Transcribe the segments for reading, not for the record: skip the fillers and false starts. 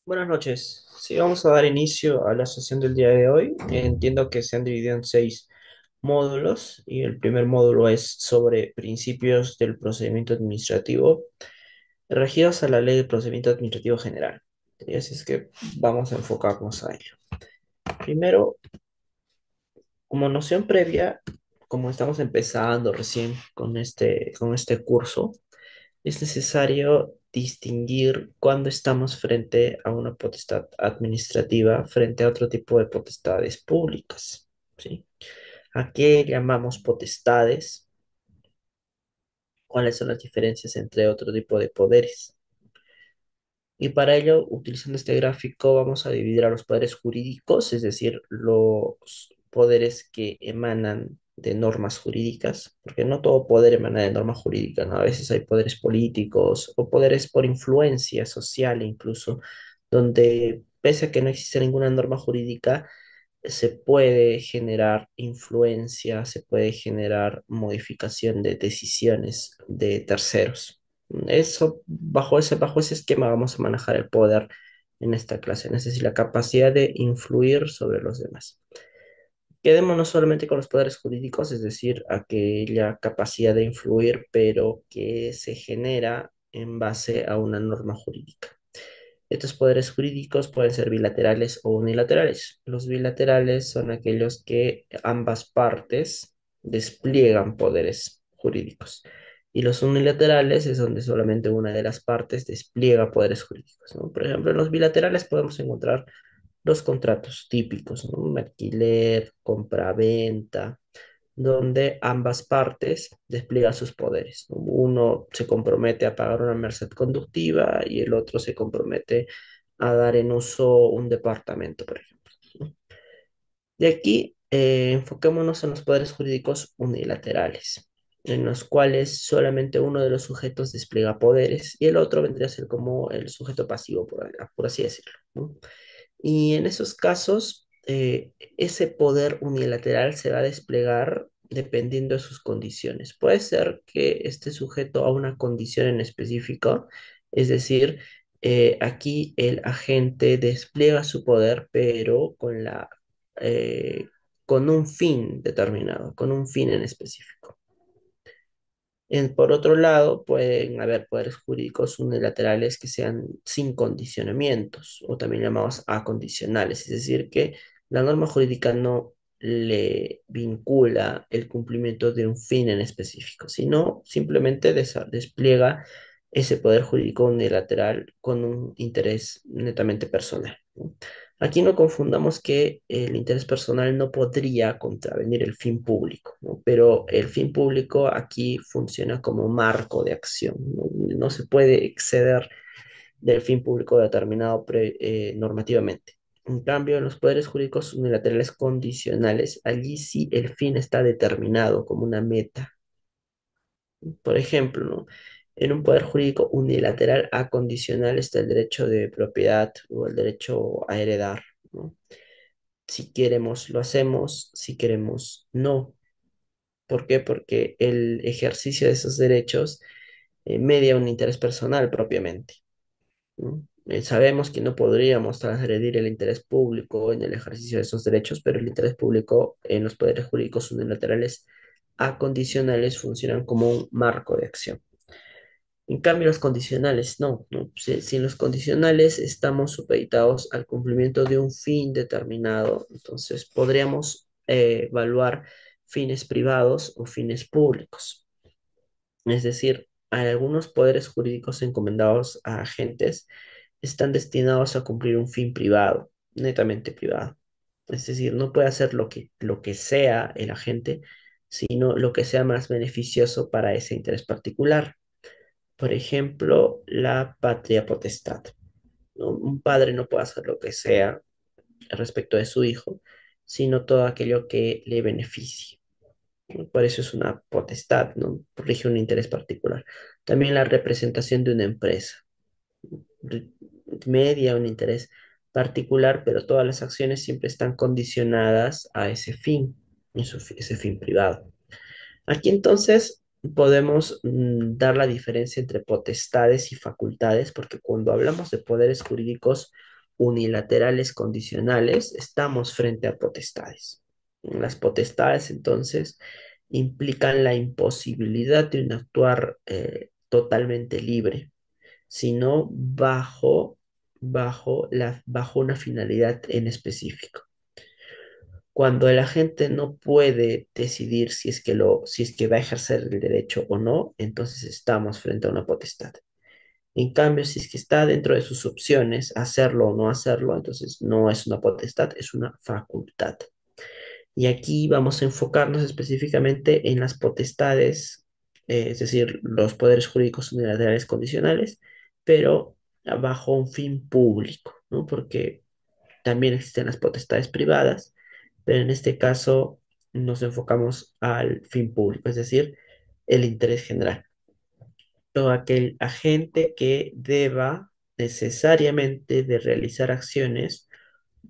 Buenas noches. Sí, vamos a dar inicio a la sesión del día de hoy. Entiendo que se han dividido en 6 módulos y el primer módulo es sobre principios del procedimiento administrativo regidos a la Ley de Procedimiento Administrativo General. Y así es que vamos a enfocarnos a ello. Primero, como noción previa, como estamos empezando recién con este curso, es necesario distinguir cuando estamos frente a una potestad administrativa frente a otro tipo de potestades públicas, ¿sí? ¿A qué llamamos potestades? ¿Cuáles son las diferencias entre otro tipo de poderes? Y para ello, utilizando este gráfico, vamos a dividir a los poderes jurídicos, es decir, los poderes que emanan de normas jurídicas, porque no todo poder emana de norma jurídica, ¿no? A veces hay poderes políticos o poderes por influencia social incluso, donde pese a que no existe ninguna norma jurídica, se puede generar influencia, se puede generar modificación de decisiones de terceros. Eso, bajo ese esquema vamos a manejar el poder en esta clase, es decir, la capacidad de influir sobre los demás. Quedémonos solamente con los poderes jurídicos, es decir, aquella capacidad de influir, pero que se genera en base a una norma jurídica. Estos poderes jurídicos pueden ser bilaterales o unilaterales. Los bilaterales son aquellos que ambas partes despliegan poderes jurídicos. Y los unilaterales es donde solamente una de las partes despliega poderes jurídicos, ¿no? Por ejemplo, en los bilaterales podemos encontrar los contratos típicos, ¿no? Un alquiler, compra-venta, donde ambas partes despliegan sus poderes, ¿no? Uno se compromete a pagar una merced conductiva y el otro se compromete a dar en uso un departamento, por ejemplo, ¿no? De aquí, enfoquémonos en los poderes jurídicos unilaterales, en los cuales solamente uno de los sujetos despliega poderes y el otro vendría a ser como el sujeto pasivo, por así decirlo, ¿no? Y en esos casos, ese poder unilateral se va a desplegar dependiendo de sus condiciones. Puede ser que esté sujeto a una condición en específico, es decir, aquí el agente despliega su poder, pero eh, con un fin determinado, con un fin en específico. Por otro lado, pueden haber poderes jurídicos unilaterales que sean sin condicionamientos o también llamados acondicionales, es decir, que la norma jurídica no le vincula el cumplimiento de un fin en específico, sino simplemente despliega ese poder jurídico unilateral con un interés netamente personal, ¿no? Aquí no confundamos que el interés personal no podría contravenir el fin público, ¿no? Pero el fin público aquí funciona como marco de acción, ¿no? No se puede exceder del fin público determinado normativamente. En cambio, en los poderes jurídicos unilaterales condicionales, allí sí el fin está determinado como una meta. Por ejemplo, ¿no? En un poder jurídico unilateral acondicional está el derecho de propiedad o el derecho a heredar, ¿no? Si queremos, lo hacemos; si queremos, no. ¿Por qué? Porque el ejercicio de esos derechos media un interés personal propiamente, ¿no? Sabemos que no podríamos transgredir el interés público en el ejercicio de esos derechos, pero el interés público en los poderes jurídicos unilaterales acondicionales funcionan como un marco de acción. En cambio, los condicionales no, ¿no? Si en los condicionales estamos supeditados al cumplimiento de un fin determinado, entonces podríamos evaluar fines privados o fines públicos. Es decir, algunos poderes jurídicos encomendados a agentes están destinados a cumplir un fin privado, netamente privado. Es decir, no puede hacer lo que sea el agente, sino lo que sea más beneficioso para ese interés particular. Por ejemplo, la patria potestad, ¿no? Un padre no puede hacer lo que sea respecto de su hijo, sino todo aquello que le beneficie, ¿no? Por eso es una potestad, ¿no? Rige un interés particular. También la representación de una empresa re- media un interés particular, pero todas las acciones siempre están condicionadas a ese fin, ese fin privado. Aquí entonces podemos dar la diferencia entre potestades y facultades, porque cuando hablamos de poderes jurídicos unilaterales condicionales, estamos frente a potestades. Las potestades, entonces, implican la imposibilidad de un actuar totalmente libre, sino bajo una finalidad en específico. Cuando el agente no puede decidir si es que va a ejercer el derecho o no, entonces estamos frente a una potestad. En cambio, si es que está dentro de sus opciones hacerlo o no hacerlo, entonces no es una potestad, es una facultad. Y aquí vamos a enfocarnos específicamente en las potestades, es decir, los poderes jurídicos unilaterales condicionales, pero bajo un fin público, ¿no? Porque también existen las potestades privadas, pero en este caso nos enfocamos al fin público, es decir, el interés general. Todo aquel agente que deba necesariamente de realizar acciones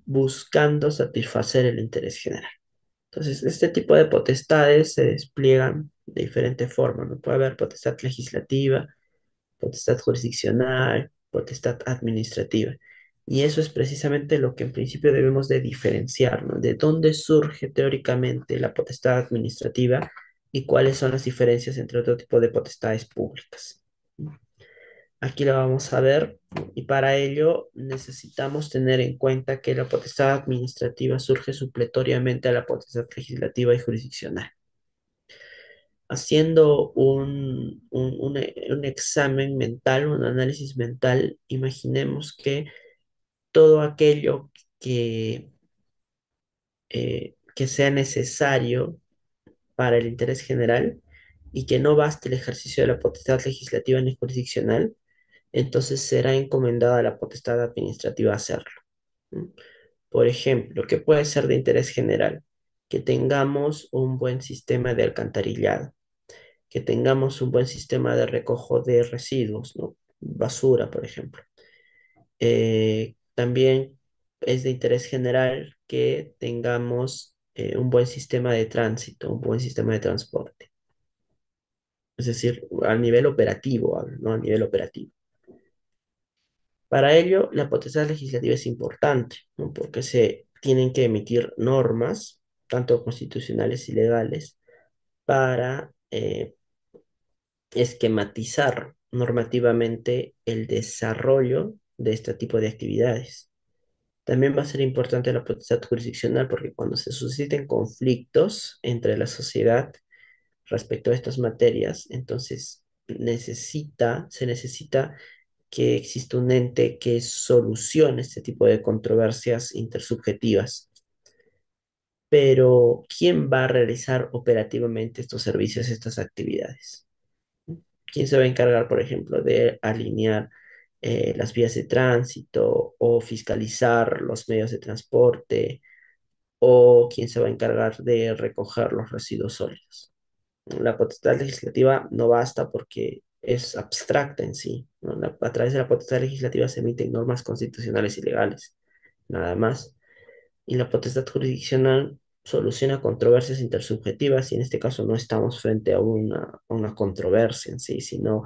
buscando satisfacer el interés general. Entonces, este tipo de potestades se despliegan de diferente forma, ¿no? Puede haber potestad legislativa, potestad jurisdiccional, potestad administrativa. Y eso es precisamente lo que en principio debemos de diferenciar, ¿no? De dónde surge teóricamente la potestad administrativa y cuáles son las diferencias entre otro tipo de potestades públicas. Aquí lo vamos a ver y para ello necesitamos tener en cuenta que la potestad administrativa surge supletoriamente a la potestad legislativa y jurisdiccional. Haciendo un examen mental, un análisis mental, imaginemos que todo aquello que, que sea necesario para el interés general y que no baste el ejercicio de la potestad legislativa ni jurisdiccional, entonces será encomendada a la potestad administrativa hacerlo. ¿No? Por ejemplo, ¿qué puede ser de interés general? Que tengamos un buen sistema de alcantarillado, que tengamos un buen sistema de recojo de residuos, ¿no? Basura, por ejemplo. También es de interés general que tengamos un buen sistema de tránsito, un buen sistema de transporte. Es decir, a nivel operativo, hablo, ¿no? A nivel operativo. Para ello, la potestad legislativa es importante, ¿no? Porque se tienen que emitir normas, tanto constitucionales y legales, para esquematizar normativamente el desarrollo de este tipo de actividades. También va a ser importante la potestad jurisdiccional porque cuando se susciten conflictos entre la sociedad respecto a estas materias, entonces se necesita que exista un ente que solucione este tipo de controversias intersubjetivas. Pero, ¿quién va a realizar operativamente estos servicios, estas actividades? ¿Quién se va a encargar, por ejemplo, de alinear las vías de tránsito o fiscalizar los medios de transporte? ¿O quién se va a encargar de recoger los residuos sólidos? La potestad legislativa no basta porque es abstracta en sí, ¿no? A través de la potestad legislativa se emiten normas constitucionales y legales, nada más. Y la potestad jurisdiccional soluciona controversias intersubjetivas y en este caso no estamos frente a una controversia en sí, sino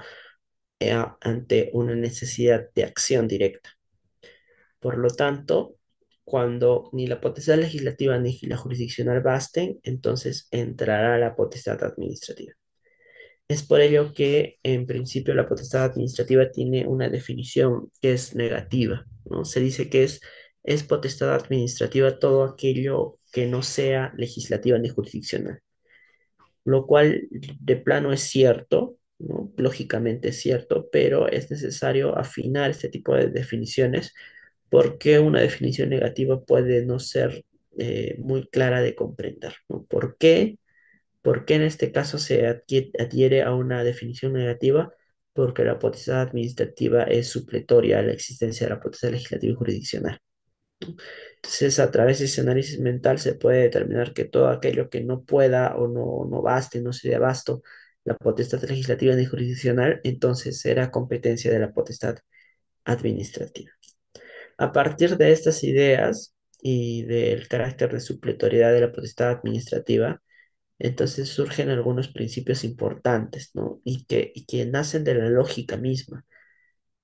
ante una necesidad de acción directa. Por lo tanto, cuando ni la potestad legislativa ni la jurisdiccional basten, entonces entrará la potestad administrativa. Es por ello que, en principio, la potestad administrativa tiene una definición que es negativa, ¿no? Se dice que es potestad administrativa todo aquello que no sea legislativa ni jurisdiccional, lo cual de plano es cierto, ¿no? Lógicamente es cierto, pero es necesario afinar este tipo de definiciones porque una definición negativa puede no ser muy clara de comprender, ¿no? ¿Por qué? ¿Por qué en este caso se adhiere a una definición negativa? Porque la potestad administrativa es supletoria a la existencia de la potestad legislativa y jurisdiccional. Entonces, a través de ese análisis mental se puede determinar que todo aquello que no pueda o no baste, no se dé abasto la potestad legislativa ni jurisdiccional, entonces será competencia de la potestad administrativa. A partir de estas ideas y del carácter de supletoriedad de la potestad administrativa, entonces surgen algunos principios importantes, ¿no? Y que nacen de la lógica misma,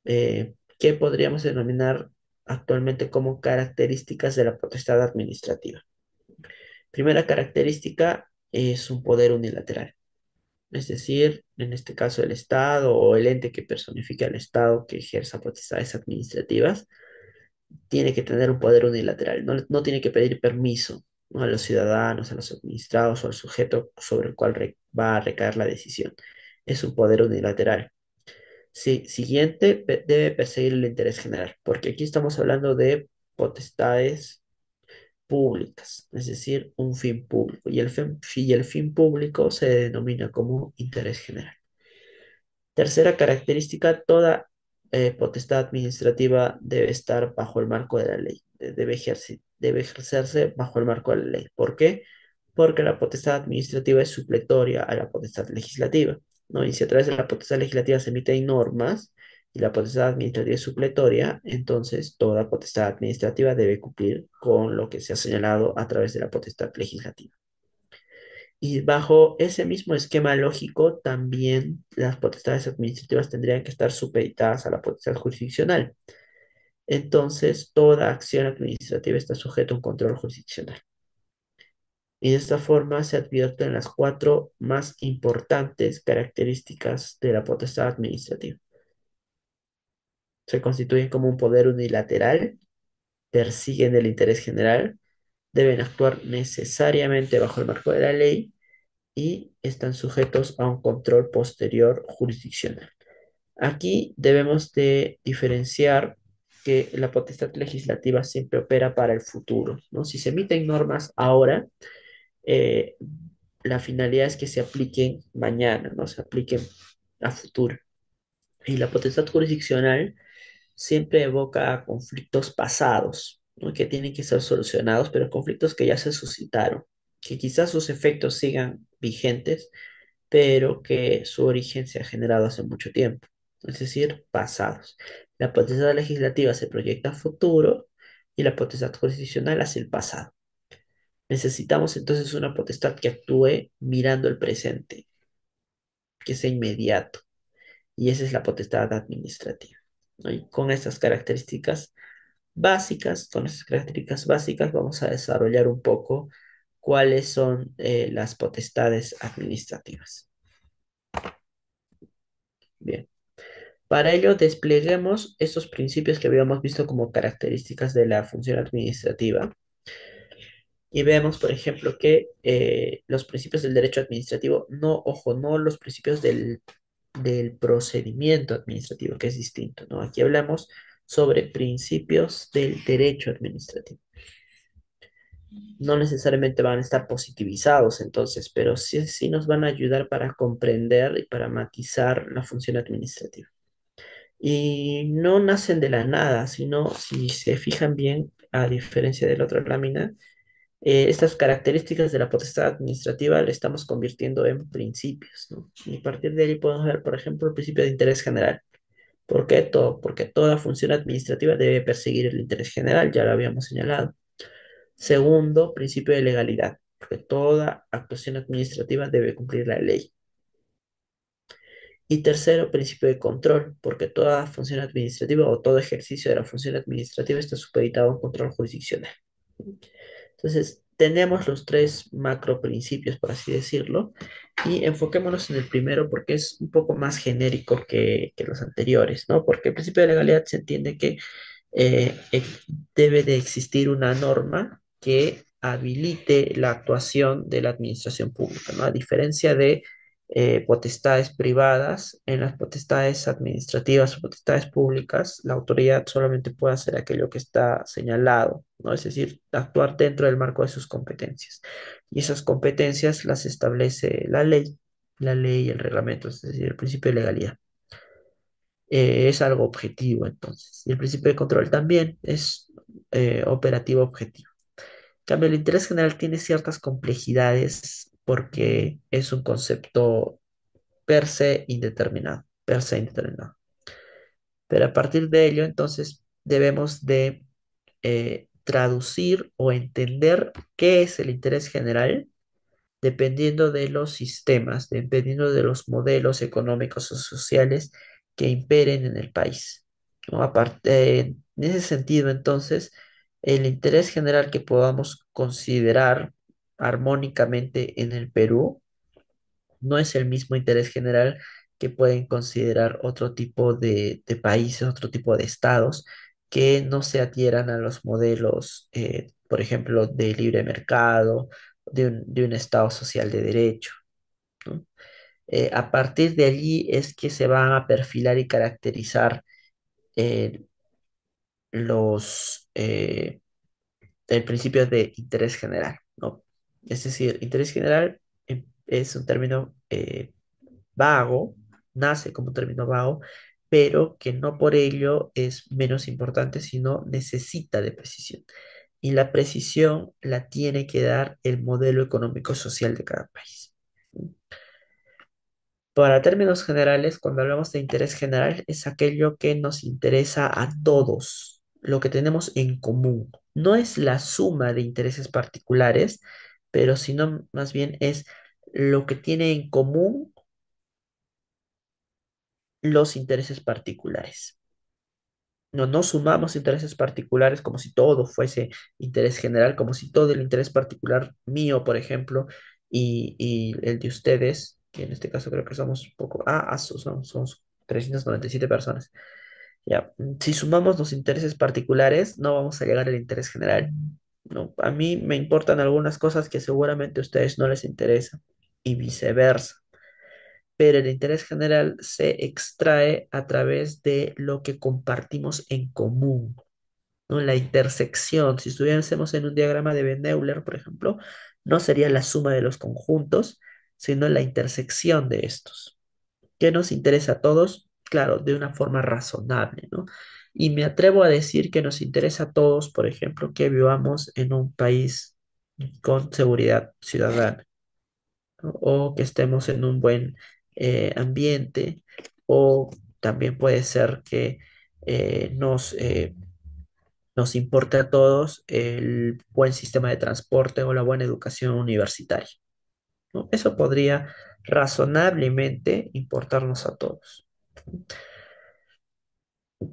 que podríamos denominar actualmente como características de la potestad administrativa. Primera característica es un poder unilateral, es decir, en este caso el Estado o el ente que personifique al Estado que ejerza potestades administrativas tiene que tener un poder unilateral, no tiene que pedir permiso, ¿no?, a los ciudadanos, a los administrados o al sujeto sobre el cual va a recaer la decisión. Es un poder unilateral. Sí, siguiente, debe perseguir el interés general, porque aquí estamos hablando de potestades públicas, es decir, un fin público, y el fin público se denomina como interés general. Tercera característica, toda potestad administrativa debe estar bajo el marco de la ley, debe ejercerse bajo el marco de la ley. ¿Por qué? Porque la potestad administrativa es supletoria a la potestad legislativa, ¿no? Y si a través de la potestad legislativa se emiten normas y la potestad administrativa es supletoria, entonces toda potestad administrativa debe cumplir con lo que se ha señalado a través de la potestad legislativa. Y bajo ese mismo esquema lógico, también las potestades administrativas tendrían que estar supeditadas a la potestad jurisdiccional. Entonces, toda acción administrativa está sujeta a un control jurisdiccional. Y de esta forma se advierten las cuatro más importantes características de la potestad administrativa. Se constituyen como un poder unilateral, persiguen el interés general, deben actuar necesariamente bajo el marco de la ley y están sujetos a un control posterior jurisdiccional. Aquí debemos de diferenciar que la potestad legislativa siempre opera para el futuro, ¿no? Si se emiten normas ahora, eh, la finalidad es que se apliquen mañana, no se apliquen a futuro. Y la potestad jurisdiccional siempre evoca conflictos pasados, ¿no?, que tienen que ser solucionados, pero conflictos que ya se suscitaron, que quizás sus efectos sigan vigentes, pero que su origen se ha generado hace mucho tiempo, es decir, pasados. La potestad legislativa se proyecta a futuro y la potestad jurisdiccional hacia el pasado. Necesitamos entonces una potestad que actúe mirando el presente, que sea inmediato, y esa es la potestad administrativa, ¿no? Y con estas características básicas, vamos a desarrollar un poco cuáles son las potestades administrativas. Bien. Para ello, despleguemos estos principios que habíamos visto como características de la función administrativa y vemos, por ejemplo, que los principios del derecho administrativo, no, ojo, no los principios del procedimiento administrativo, que es distinto, ¿no? Aquí hablamos sobre principios del derecho administrativo. No necesariamente van a estar positivizados entonces, pero sí nos van a ayudar para comprender y para matizar la función administrativa. Y no nacen de la nada, sino si se fijan bien, a diferencia de la otra lámina, estas características de la potestad administrativa le estamos convirtiendo en principios, ¿no? Y a partir de ahí podemos ver, por ejemplo, el principio de interés general. ¿Por qué todo? Porque toda función administrativa debe perseguir el interés general, ya lo habíamos señalado. Segundo, principio de legalidad, porque toda actuación administrativa debe cumplir la ley. Y tercero, principio de control, porque toda función administrativa o todo ejercicio de la función administrativa está supeditado a un control jurisdiccional. Entonces, tenemos los tres macro principios, por así decirlo, y enfoquémonos en el primero porque es un poco más genérico que los anteriores, ¿no? Porque el principio de legalidad se entiende que eh, eh, debe de existir una norma que habilite la actuación de la administración pública, ¿no? A diferencia de potestades privadas, en las potestades administrativas o potestades públicas, la autoridad solamente puede hacer aquello que está señalado, ¿no? Es decir, actuar dentro del marco de sus competencias. Y esas competencias las establece la ley y el reglamento, es decir, el principio de legalidad. Es algo objetivo entonces. Y el principio de control también es operativo objetivo. En cambio, el interés general tiene ciertas complejidades porque es un concepto per se indeterminado. Pero a partir de ello, entonces, debemos de traducir o entender qué es el interés general dependiendo de los sistemas, dependiendo de los modelos económicos o sociales que imperen en el país, ¿no? Aparte, En ese sentido, entonces, el interés general que podamos considerar armónicamente en el Perú no es el mismo interés general que pueden considerar otro tipo de países, otro tipo de estados que no se adhieran a los modelos, por ejemplo, de libre mercado, de un estado social de derecho, ¿no? A partir de allí es que se van a perfilar y caracterizar eh, los el principio de interés general, ¿no? Es decir, interés general es un término vago, nace como un término vago, pero que no por ello es menos importante, sino necesita de precisión. Y la precisión la tiene que dar el modelo económico-social de cada país. Para términos generales, cuando hablamos de interés general, es aquello que nos interesa a todos, lo que tenemos en común. No es la suma de intereses particulares, pero sino más bien es lo que tiene en común los intereses particulares. No, no sumamos intereses particulares como si todo fuese interés general, como si todo el interés particular mío, por ejemplo, y el de ustedes, que en este caso creo que somos un poco, somos 397 personas. Ya, si sumamos los intereses particulares, no vamos a llegar al interés general. No, a mí me importan algunas cosas que seguramente a ustedes no les interesan y viceversa, pero el interés general se extrae a través de lo que compartimos en común, ¿no? La intersección, si estuviésemos en un diagrama de Venn-Euler, por ejemplo, no sería la suma de los conjuntos, sino la intersección de estos. ¿Qué nos interesa a todos? Claro, de una forma razonable, ¿no? Y me atrevo a decir que nos interesa a todos, por ejemplo, que vivamos en un país con seguridad ciudadana, ¿no? O que estemos en un buen ambiente, o también puede ser que nos importe a todos el buen sistema de transporte o la buena educación universitaria, ¿no? Eso podría razonablemente importarnos a todos.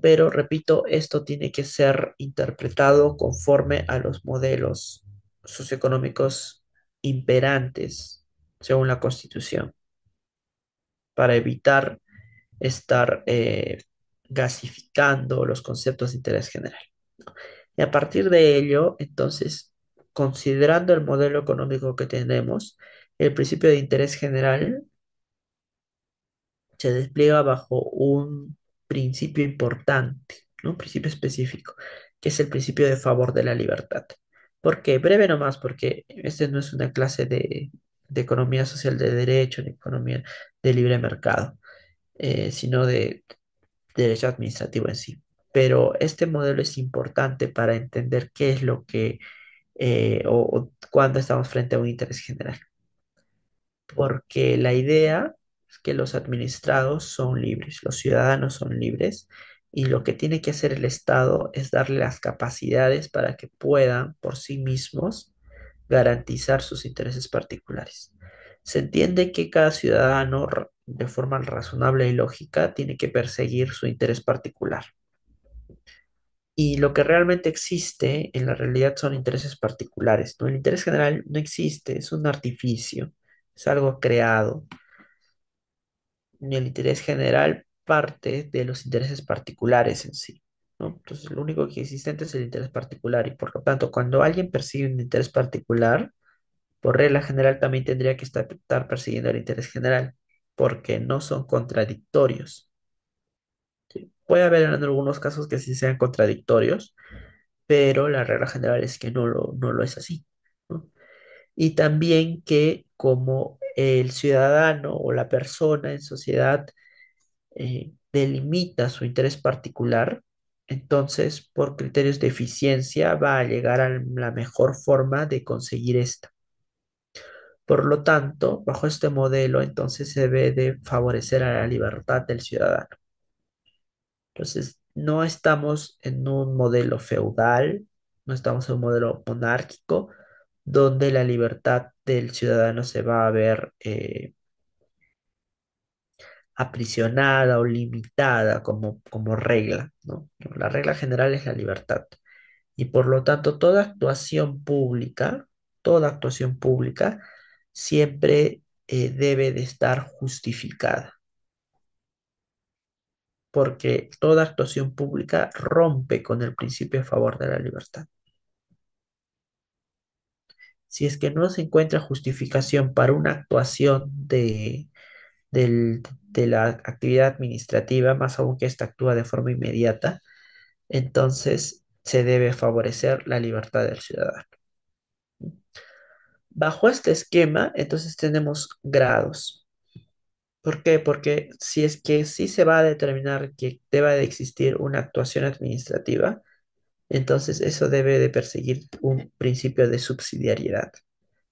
Pero repito, esto tiene que ser interpretado conforme a los modelos socioeconómicos imperantes según la Constitución, para evitar estar gasificando los conceptos de interés general. Y a partir de ello, entonces, considerando el modelo económico que tenemos, el principio de interés general se despliega bajo un principio importante, ¿no? Un principio específico, que es el principio de favor de la libertad. ¿Por qué? Breve nomás, porque este no es una clase de economía social de derecho, ni economía de libre mercado, sino de derecho administrativo en sí. Pero este modelo es importante para entender qué es lo que, o cuándo estamos frente a un interés general, porque la idea es que los administrados son libres, los ciudadanos son libres, y lo que tiene que hacer el Estado es darle las capacidades para que puedan por sí mismos garantizar sus intereses particulares. Se entiende que cada ciudadano, de forma razonable y lógica, tiene que perseguir su interés particular. Y lo que realmente existe en la realidad son intereses particulares, ¿no? El interés general no existe, es un artificio, es algo creado. Ni el interés general parte de los intereses particulares en sí, ¿no? Entonces, lo único que existente es el interés particular y por lo tanto, cuando alguien persigue un interés particular, por regla general también tendría que estar persiguiendo el interés general, porque no son contradictorios. ¿Sí? Puede haber en algunos casos que sí sean contradictorios, pero la regla general es que no lo es así, ¿no? Y también que como el ciudadano o la persona en sociedad delimita su interés particular, entonces por criterios de eficiencia va a llegar a la mejor forma de conseguir esto. Por lo tanto, bajo este modelo, entonces se debe de favorecer a la libertad del ciudadano. Entonces, no estamos en un modelo feudal, no estamos en un modelo monárquico, donde la libertad del ciudadano se va a ver aprisionada o limitada como regla, ¿no? La regla general es la libertad. Y por lo tanto, toda actuación pública siempre debe de estar justificada, porque toda actuación pública rompe con el principio a favor de la libertad. Si es que no se encuentra justificación para una actuación de la actividad administrativa, más aún que ésta actúa de forma inmediata, entonces se debe favorecer la libertad del ciudadano. Bajo este esquema, entonces tenemos grados. ¿Por qué? Porque si es que sí se va a determinar que deba de existir una actuación administrativa, entonces eso debe de perseguir un principio de subsidiariedad.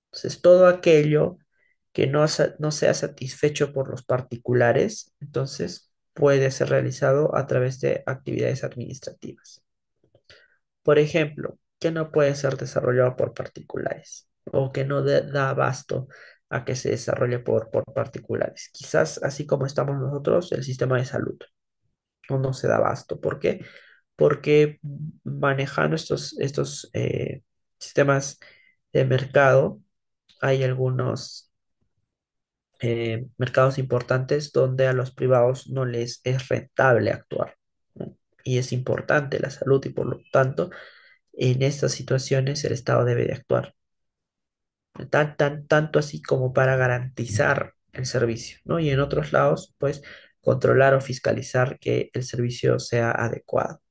Entonces, todo aquello que no sea satisfecho por los particulares, entonces puede ser realizado a través de actividades administrativas. Por ejemplo, que no puede ser desarrollado por particulares o que no da abasto a que se desarrolle por particulares. Quizás así como estamos nosotros, el sistema de salud no se da abasto. ¿Por qué? Porque manejando estos sistemas de mercado, hay algunos mercados importantes donde a los privados no les es rentable actuar, ¿no? Y es importante la salud y por lo tanto en estas situaciones el Estado debe de actuar, tanto así como para garantizar el servicio, ¿no? Y en otros lados, pues, controlar o fiscalizar que el servicio sea adecuado.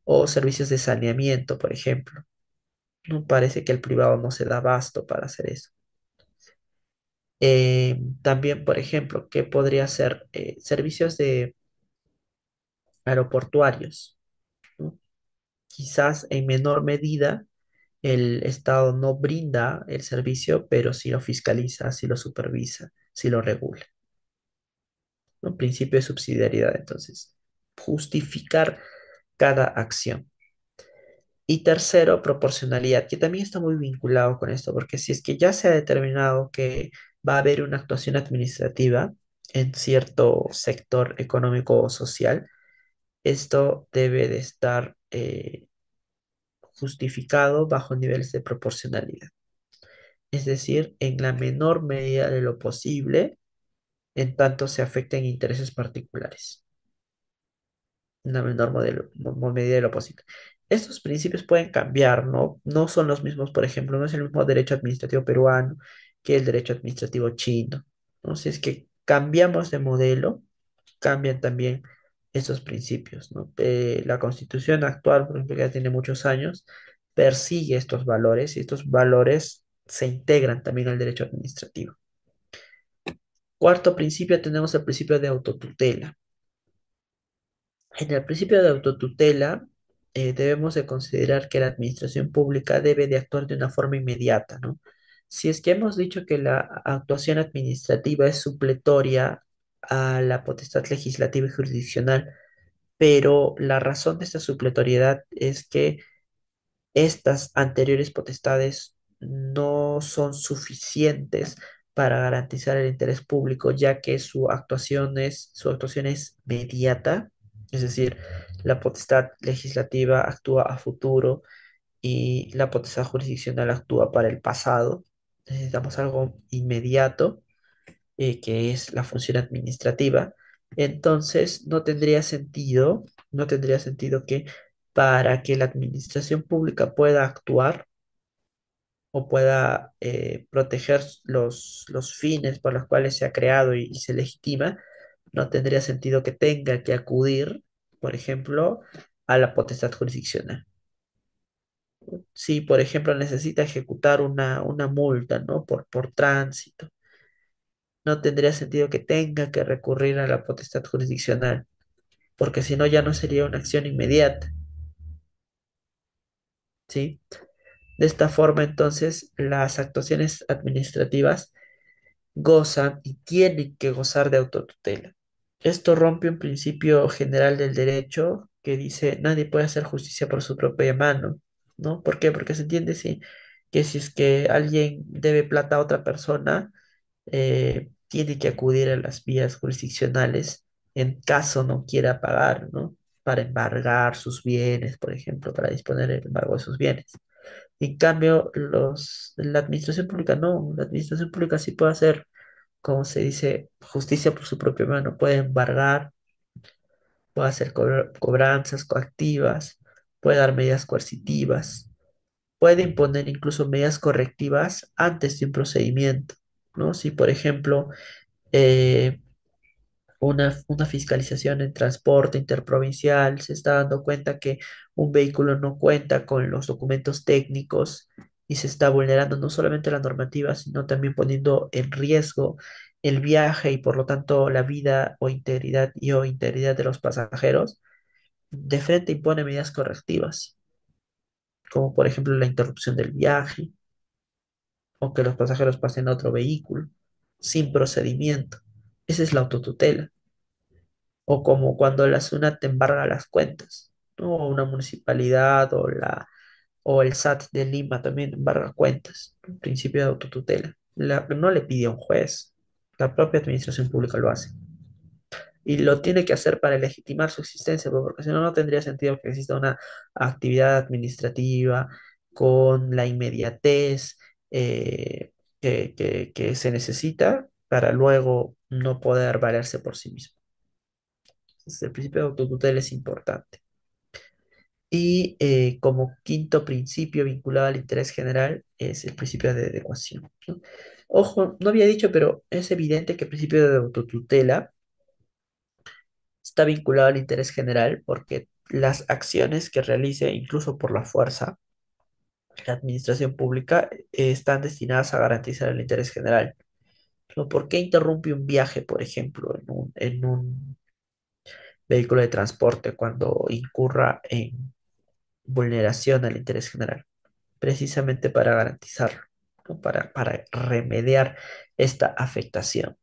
O servicios de saneamiento, por ejemplo. No parece que el privado no se da abasto para hacer eso. También, por ejemplo, ¿qué podría ser? Servicios de aeroportuarios, ¿no? Quizás en menor medida el Estado no brinda el servicio, pero sí lo fiscaliza, sí lo supervisa, sí lo regula, ¿no? Principio de subsidiariedad, entonces, justificar cada acción. Y tercero, proporcionalidad, que también está muy vinculado con esto, porque si es que ya se ha determinado que va a haber una actuación administrativa en cierto sector económico o social, esto debe de estar justificado bajo niveles de proporcionalidad. Es decir, en la menor medida de lo posible, en tanto se afecten intereses particulares, en la menor medida de lo posible. Estos principios pueden cambiar, ¿no? No son los mismos, por ejemplo, no es el mismo derecho administrativo peruano que el derecho administrativo chino, ¿no? Si es que cambiamos de modelo, cambian también estos principios, ¿no? La constitución actual, por ejemplo, que ya tiene muchos años, persigue estos valores y estos valores se integran también al derecho administrativo. Cuarto principio, tenemos el principio de autotutela. En el principio de autotutela, debemos de considerar que la administración pública debe de actuar de una forma inmediata, ¿no? Si es que hemos dicho que la actuación administrativa es supletoria a la potestad legislativa y jurisdiccional, pero la razón de esta supletoriedad es que estas anteriores potestades no son suficientes para garantizar el interés público, ya que su actuación es mediata, es decir, la potestad legislativa actúa a futuro y la potestad jurisdiccional actúa para el pasado. Necesitamos algo inmediato, que es la función administrativa. Entonces, no tendría sentido que para que la administración pública pueda actuar o pueda proteger los fines por los cuales se ha creado y se legitima, no tendría sentido que tenga que acudir, por ejemplo, a la potestad jurisdiccional. Si, por ejemplo, necesita ejecutar una multa, ¿no? Por tránsito, no tendría sentido que tenga que recurrir a la potestad jurisdiccional, porque si no ya no sería una acción inmediata, ¿sí? De esta forma, entonces, las actuaciones administrativas gozan y tienen que gozar de autotutela. Esto rompe un principio general del derecho que dice nadie puede hacer justicia por su propia mano, ¿no? ¿Por qué? Porque se entiende que si es que alguien debe plata a otra persona, tiene que acudir a las vías jurisdiccionales en caso no quiera pagar, ¿no? Para embargar sus bienes, por ejemplo, para disponer el embargo de sus bienes. En cambio, la administración pública no, la administración pública sí puede hacer, como se dice, justicia por su propia mano, puede embargar, puede hacer cobranzas coactivas, puede dar medidas coercitivas, puede imponer incluso medidas correctivas antes de un procedimiento, ¿no? Si, por ejemplo, eh, una fiscalización en transporte interprovincial se está dando cuenta que un vehículo no cuenta con los documentos técnicos y se está vulnerando no solamente la normativa, sino también poniendo en riesgo el viaje y por lo tanto la vida o integridad de los pasajeros, de frente impone medidas correctivas, como por ejemplo la interrupción del viaje o que los pasajeros pasen a otro vehículo sin procedimiento. Esa es la autotutela. O como cuando la SUNAT te embarga las cuentas, ¿no? O una municipalidad o el SAT de Lima también embarga cuentas, un principio de autotutela. No le pide a un juez, la propia administración pública lo hace. Y lo tiene que hacer para legitimar su existencia, pues, porque si no, no tendría sentido que exista una actividad administrativa con la inmediatez que se necesita para luego no poder valerse por sí mismo. Entonces, el principio de autotutela es importante. Y como quinto principio vinculado al interés general es el principio de adecuación, ¿no? Ojo, no había dicho, pero es evidente que el principio de autotutela está vinculado al interés general porque las acciones que realice, incluso por la fuerza, la administración pública están destinadas a garantizar el interés general. ¿No? ¿Por qué interrumpe un viaje, por ejemplo, en un vehículo de transporte cuando incurra en vulneración al interés general? Precisamente para garantizarlo, ¿no? Para remediar esta afectación.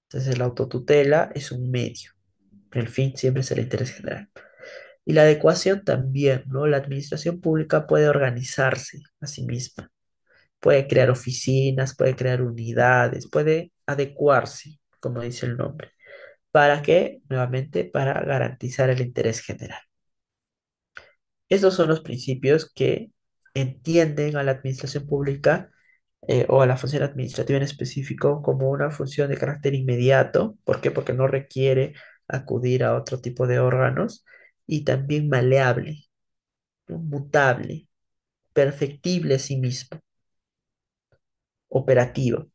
Entonces, la autotutela es un medio. El fin siempre es el interés general. Y la adecuación también, ¿no? La administración pública puede organizarse a sí misma, puede crear oficinas, puede crear unidades, puede adecuarse, como dice el nombre. ¿Para qué? Nuevamente, para garantizar el interés general. Estos son los principios que entienden a la administración pública o a la función administrativa en específico como una función de carácter inmediato. ¿Por qué? Porque no requiere acudir a otro tipo de órganos y también maleable, ¿no? Mutable, perfectible a sí mismo, operativo,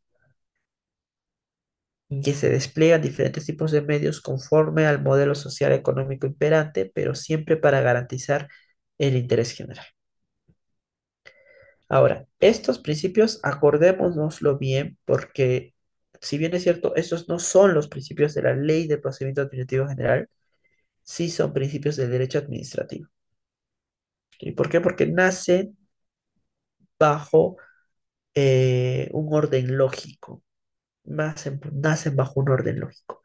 y que se despliegan diferentes tipos de medios conforme al modelo social económico imperante, pero siempre para garantizar el interés general. Ahora, estos principios, acordémonoslo bien, porque si bien es cierto, estos no son los principios de la Ley de Procedimiento Administrativo General, sí son principios del derecho administrativo. ¿Y por qué? Porque nacen bajo un orden lógico, nacen bajo un orden lógico.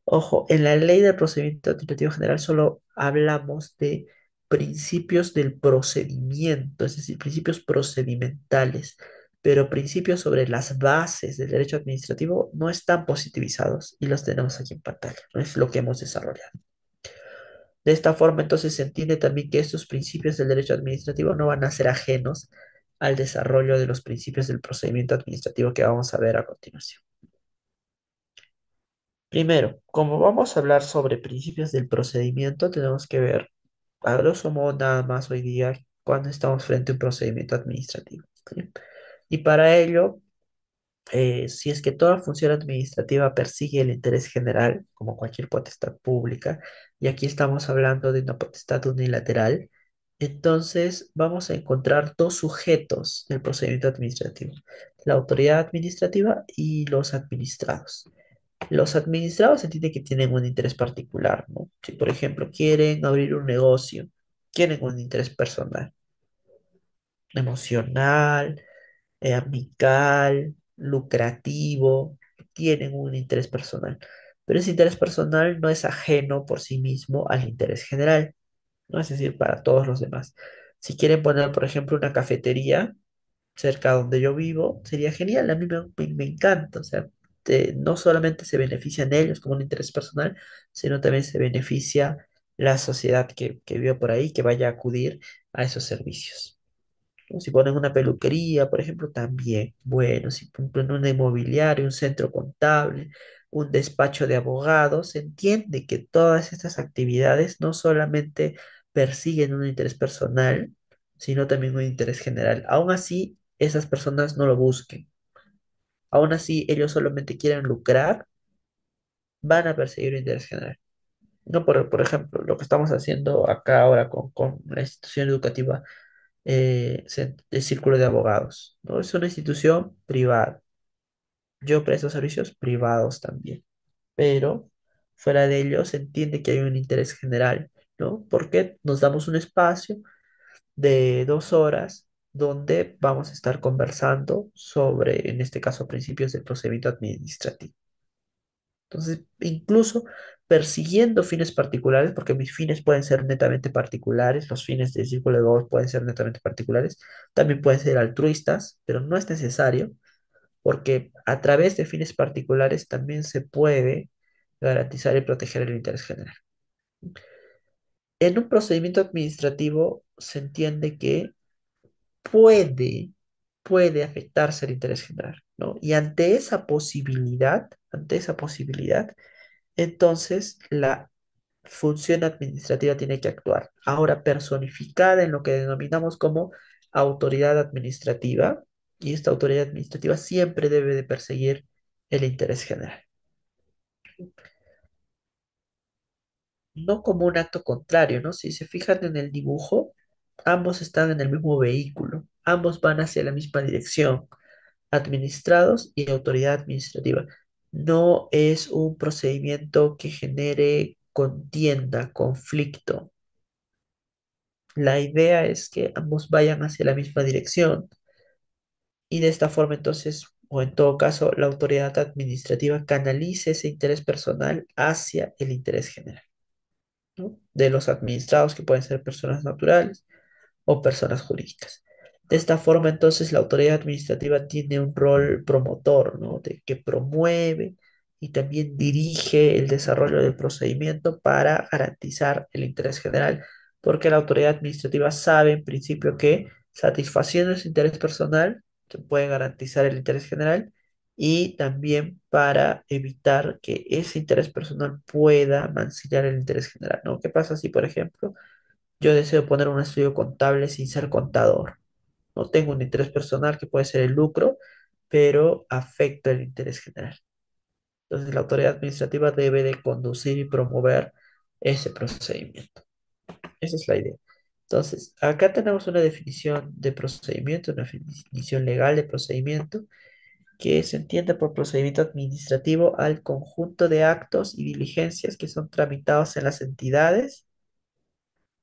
Ojo, en la Ley de Procedimiento Administrativo General solo hablamos de principios del procedimiento, es decir, principios procedimentales, pero principios sobre las bases del derecho administrativo no están positivizados y los tenemos aquí en pantalla, no es lo que hemos desarrollado. De esta forma, entonces, se entiende también que estos principios del derecho administrativo no van a ser ajenos al desarrollo de los principios del procedimiento administrativo que vamos a ver a continuación. Primero, como vamos a hablar sobre principios del procedimiento, tenemos que ver, a grosso modo, nada más hoy día, cuando estamos frente a un procedimiento administrativo, ¿sí? Y para ello, si es que toda función administrativa persigue el interés general, como cualquier potestad pública, y aquí estamos hablando de una potestad unilateral, entonces vamos a encontrar dos sujetos del procedimiento administrativo, la autoridad administrativa y los administrados. Los administrados se entiende que tienen un interés particular, ¿no? Si, por ejemplo, quieren abrir un negocio, tienen un interés personal, emocional, amical, lucrativo, tienen un interés personal. Pero ese interés personal no es ajeno por sí mismo al interés general, ¿no? Es decir, para todos los demás. Si quieren poner, por ejemplo, una cafetería, cerca donde yo vivo, sería genial, a mí me encanta, o sea, no solamente se benefician ellos como un interés personal, sino también se beneficia la sociedad que vive por ahí, que vaya a acudir a esos servicios. ¿No? Si ponen una peluquería, por ejemplo, también, bueno, si ponen un inmobiliario, un centro contable, un despacho de abogados, se entiende que todas estas actividades no solamente persiguen un interés personal, sino también un interés general. Aún así, esas personas no lo busquen. Aún así, ellos solamente quieren lucrar, van a perseguir un interés general. No, por ejemplo, lo que estamos haciendo acá ahora con la institución educativa el Círculo de Abogados, ¿no? Es una institución privada. Yo presto servicios privados también, pero fuera de ello se entiende que hay un interés general, ¿no? Porque nos damos un espacio de 2 horas donde vamos a estar conversando sobre, en este caso, principios del procedimiento administrativo. Entonces, incluso persiguiendo fines particulares, porque mis fines pueden ser netamente particulares, los fines del círculo de abogados pueden ser netamente particulares, también pueden ser altruistas, pero no es necesario, porque a través de fines particulares también se puede garantizar y proteger el interés general. En un procedimiento administrativo se entiende que puede, puede afectarse el interés general, ¿no? Y ante esa posibilidad, entonces la función administrativa tiene que actuar. Ahora personificada en lo que denominamos como autoridad administrativa, y esta autoridad administrativa siempre debe de perseguir el interés general, no como un acto contrario, ¿no? Si se fijan en el dibujo, ambos están en el mismo vehículo, ambos van hacia la misma dirección, administrados y autoridad administrativa. No es un procedimiento que genere contienda, conflicto. La idea es que ambos vayan hacia la misma dirección y de esta forma entonces, o en todo caso, la autoridad administrativa canalice ese interés personal hacia el interés general, ¿no? De los administrados que pueden ser personas naturales o personas jurídicas. De esta forma, entonces, la autoridad administrativa tiene un rol promotor, ¿no? De que promueve y también dirige el desarrollo del procedimiento para garantizar el interés general, porque la autoridad administrativa sabe en principio que satisfaciendo ese interés personal se puede garantizar el interés general y también para evitar que ese interés personal pueda mancillar el interés general, ¿no? ¿Qué pasa si, por ejemplo, yo deseo poner un estudio contable sin ser contador? No tengo un interés personal que puede ser el lucro, pero afecta el interés general. Entonces, la autoridad administrativa debe de conducir y promover ese procedimiento. Esa es la idea. Entonces, acá tenemos una definición de procedimiento, una definición legal de procedimiento, que se entiende por procedimiento administrativo al conjunto de actos y diligencias que son tramitados en las entidades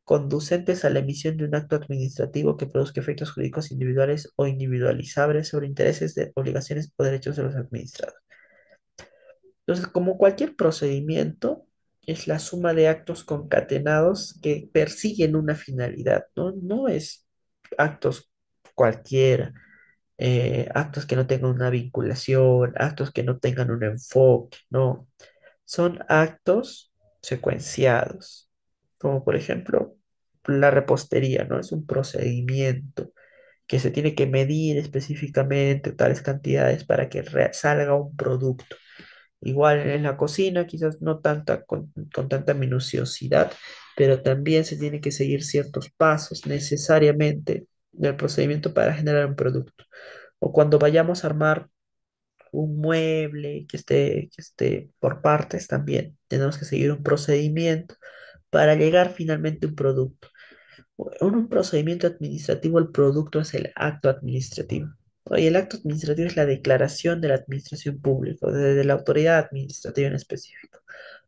conducentes a la emisión de un acto administrativo que produzca efectos jurídicos individuales o individualizables sobre intereses, obligaciones o derechos de los administrados. Entonces, como cualquier procedimiento, es la suma de actos concatenados que persiguen una finalidad, ¿no? No es actos cualquiera, actos que no tengan una vinculación, actos que no tengan un enfoque, no. Son actos secuenciados, como por ejemplo la repostería, ¿no? Es un procedimiento que se tiene que medir específicamente tales cantidades para que salga un producto. Igual en la cocina, quizás no con tanta minuciosidad, pero también se tiene que seguir ciertos pasos necesariamente del procedimiento para generar un producto. O cuando vayamos a armar un mueble que esté por partes también. Tenemos que seguir un procedimiento para llegar finalmente a un producto. En un procedimiento administrativo, el producto es el acto administrativo. Y el acto administrativo es la declaración de la administración pública, de la autoridad administrativa en específico.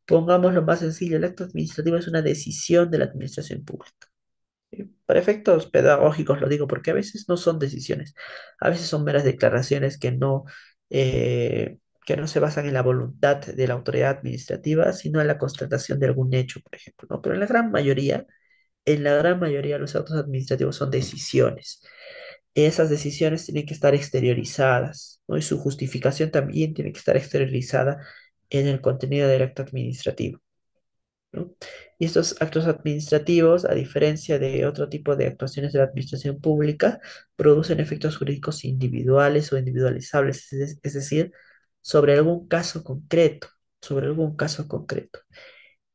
Pongámoslo más sencillo, el acto administrativo es una decisión de la administración pública. Para efectos pedagógicos lo digo porque a veces no son decisiones, a veces son meras declaraciones que no se basan en la voluntad de la autoridad administrativa, sino en la constatación de algún hecho, por ejemplo, ¿no? Pero en la gran mayoría los actos administrativos son decisiones. esas decisiones tienen que estar exteriorizadas, ¿no? Y su justificación también tiene que estar exteriorizada en el contenido del acto administrativo, ¿no? Y estos actos administrativos, a diferencia de otro tipo de actuaciones de la administración pública, producen efectos jurídicos individuales o individualizables, es decir, sobre algún caso concreto, sobre algún caso concreto.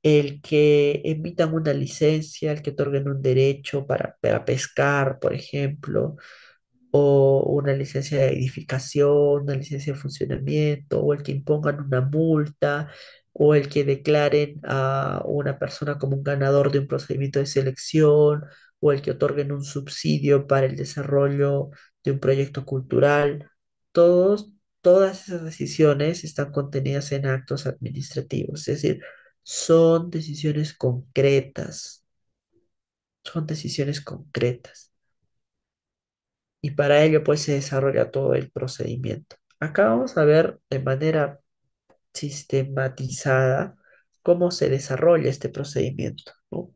El que emitan una licencia, el que otorguen un derecho para pescar, por ejemplo, o una licencia de edificación, una licencia de funcionamiento, o el que impongan una multa, o el que declaren a una persona como un ganador de un procedimiento de selección, o el que otorguen un subsidio para el desarrollo de un proyecto cultural. Todos, todas esas decisiones están contenidas en actos administrativos, es decir, son decisiones concretas, son decisiones concretas y para ello pues se desarrolla todo el procedimiento. Acá vamos a ver de manera sistematizada cómo se desarrolla este procedimiento, ¿no?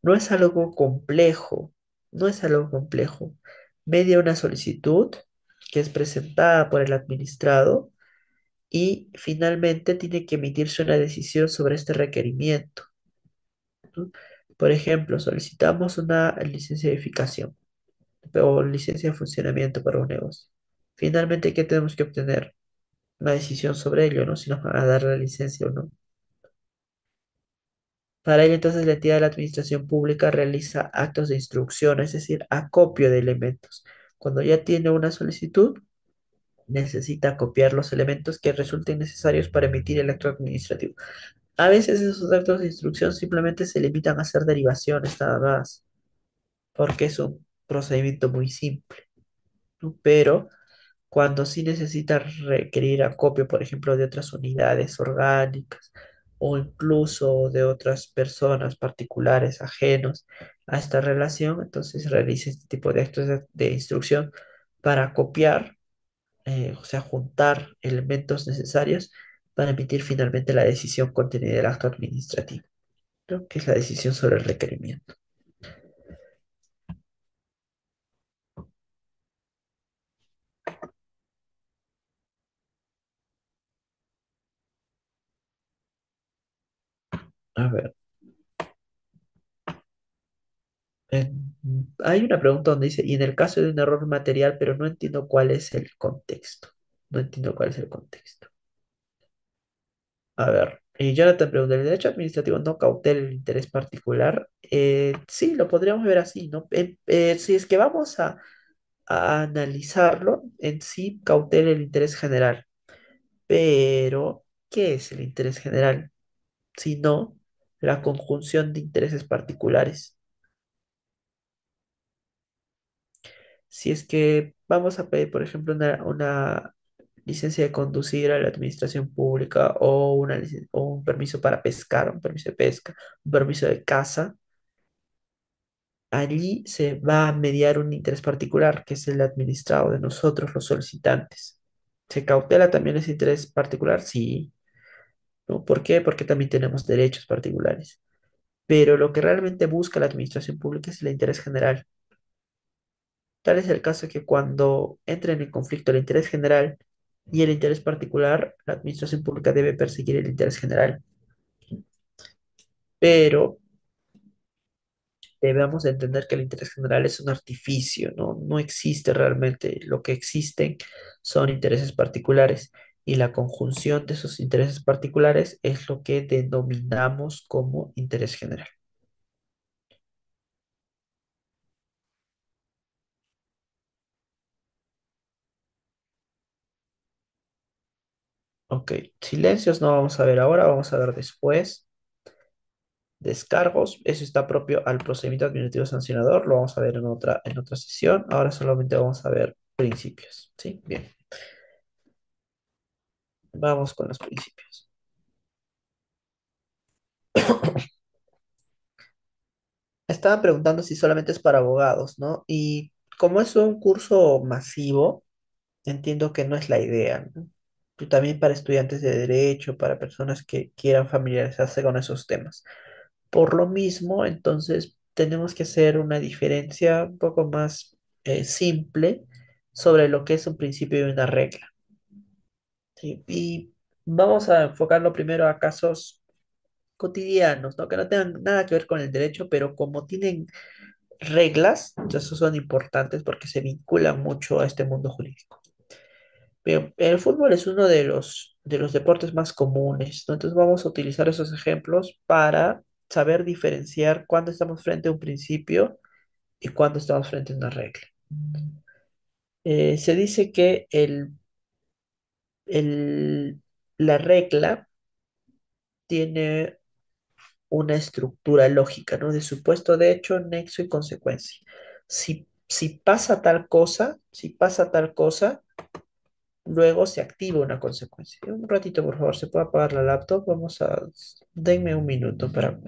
No es algo complejo, no es algo complejo. Media una solicitud que es presentada por el administrado y finalmente tiene que emitirse una decisión sobre este requerimiento, ¿no? Por ejemplo, solicitamos una licencia de edificación o licencia de funcionamiento para un negocio. Finalmente, ¿qué tenemos que obtener? Una decisión sobre ello, ¿no? Si nos van a dar la licencia o no. Para ello, entonces, la entidad de la administración pública realiza actos de instrucción, es decir, acopio de elementos. Cuando ya tiene una solicitud, necesita copiar los elementos que resulten necesarios para emitir el acto administrativo. A veces esos actos de instrucción simplemente se limitan a hacer derivaciones nada más, porque es un procedimiento muy simple, ¿no? Pero cuando sí necesita requerir acopio, por ejemplo, de otras unidades orgánicas o incluso de otras personas particulares ajenos a esta relación, entonces realiza este tipo de actos de instrucción para copiar, o sea, juntar elementos necesarios para emitir finalmente la decisión contenida en el acto administrativo, ¿no? Que es la decisión sobre el requerimiento. A ver. Hay una pregunta donde dice, y en el caso de un error material, pero no entiendo cuál es el contexto. No entiendo cuál es el contexto. A ver, y Jonathan pregunta, ¿el derecho administrativo no cautela el interés particular? Sí, lo podríamos ver así, ¿no? Si es que vamos a analizarlo, en sí cautela el interés general. Pero, ¿qué es el interés general? Sino la conjunción de intereses particulares. Si es que vamos a pedir, por ejemplo, una licencia de conducir a la administración pública o, o un permiso para pescar, un permiso de pesca, un permiso de caza, allí se va a mediar un interés particular, que es el administrado de nosotros, los solicitantes. ¿Se cautela también ese interés particular? Sí, ¿no? ¿Por qué? Porque también tenemos derechos particulares. Pero lo que realmente busca la administración pública es el interés general. Tal es el caso que cuando entren en conflicto el interés general y el interés particular, la administración pública debe perseguir el interés general. Pero debemos entender que el interés general es un artificio, ¿no? No existe realmente. Lo que existen son intereses particulares y la conjunción de esos intereses particulares es lo que denominamos como interés general. Ok, silencios no vamos a ver ahora, vamos a ver después. Descargos, eso está propio al procedimiento administrativo sancionador, lo vamos a ver en otra sesión. Ahora solamente vamos a ver principios. ¿Sí? Bien, vamos con los principios. Estaban preguntando si solamente es para abogados, ¿no? Y como es un curso masivo, entiendo que no es la idea, ¿no? Y también para estudiantes de derecho, para personas que quieran familiarizarse con esos temas. Por lo mismo, entonces tenemos que hacer una diferencia un poco más simple sobre lo que es un principio y una regla. ¿Sí? Y vamos a enfocarlo primero a casos cotidianos, ¿no? Que no tengan nada que ver con el derecho, pero como tienen reglas, entonces son importantes porque se vinculan mucho a este mundo jurídico. Bien, el fútbol es uno de los deportes más comunes, ¿no? Entonces vamos a utilizar esos ejemplos para saber diferenciar cuándo estamos frente a un principio y cuándo estamos frente a una regla. Se dice que el- la regla tiene una estructura lógica, ¿no? De supuesto, de hecho, nexo y consecuencia. Si pasa tal cosa, si pasa tal cosa, luego se activa una consecuencia. Un ratito, por favor, ¿se puede apagar la laptop? Vamos a... Denme un minuto para...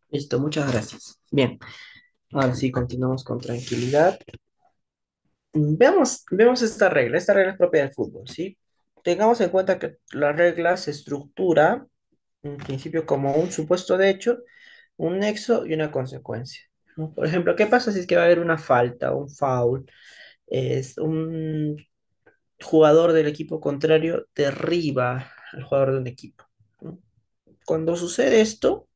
Listo, muchas gracias. Bien, ahora sí, continuamos con tranquilidad. Veamos esta regla. Esta regla es propia del fútbol, ¿sí? Tengamos en cuenta que la regla se estructura en principio como un supuesto de hecho, un nexo y una consecuencia, ¿no? Por ejemplo, ¿qué pasa si es que va a haber una falta, un foul? Es un jugador del equipo contrario derriba al jugador de un equipo, ¿no? Cuando sucede esto,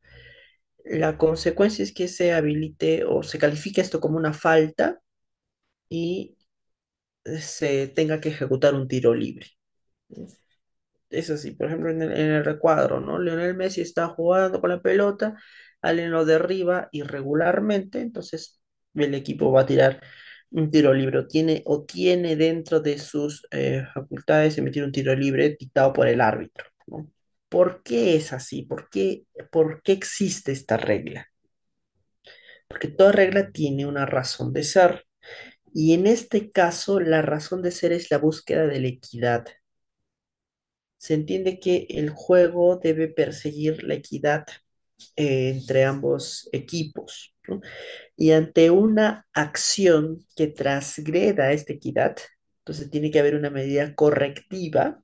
la consecuencia es que se habilite o se califique esto como una falta y se tenga que ejecutar un tiro libre. Es así, por ejemplo, en el recuadro, ¿no? Lionel Messi está jugando con la pelota, alguien lo derriba irregularmente, entonces el equipo va a tirar un tiro libre, o tiene dentro de sus facultades emitir un tiro libre dictado por el árbitro, ¿no? ¿Por qué es así? Por qué existe esta regla? Porque toda regla tiene una razón de ser, y en este caso la razón de ser es la búsqueda de la equidad. Se entiende que el juego debe perseguir la equidad entre ambos equipos, ¿no? Y ante una acción que transgreda esta equidad, entonces tiene que haber una medida correctiva,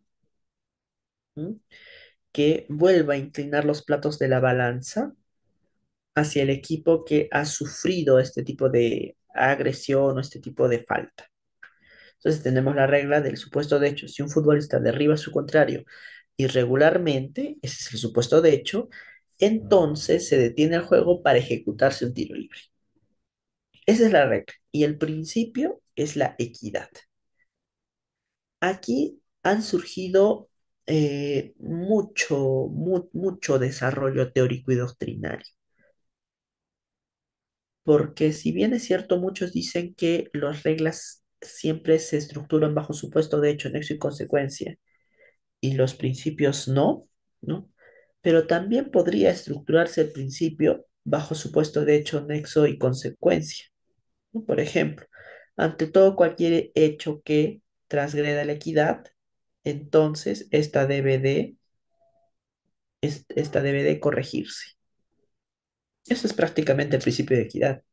¿no? Que vuelva a inclinar los platos de la balanza hacia el equipo que ha sufrido este tipo de agresión o este tipo de falta. Entonces tenemos la regla del supuesto de hecho. Si un futbolista derriba a su contrario irregularmente, ese es el supuesto de hecho, entonces se detiene el juego para ejecutarse un tiro libre. Esa es la regla. Y el principio es la equidad. Aquí han surgido mucho desarrollo teórico y doctrinario. Porque si bien es cierto, muchos dicen que las reglas siempre se estructuran bajo supuesto de hecho, nexo y consecuencia, y los principios no, ¿no? Pero también podría estructurarse el principio bajo supuesto de hecho, nexo y consecuencia, ¿no? Por ejemplo, ante todo cualquier hecho que transgreda la equidad, entonces esta debe de corregirse. Eso es prácticamente el principio de equidad,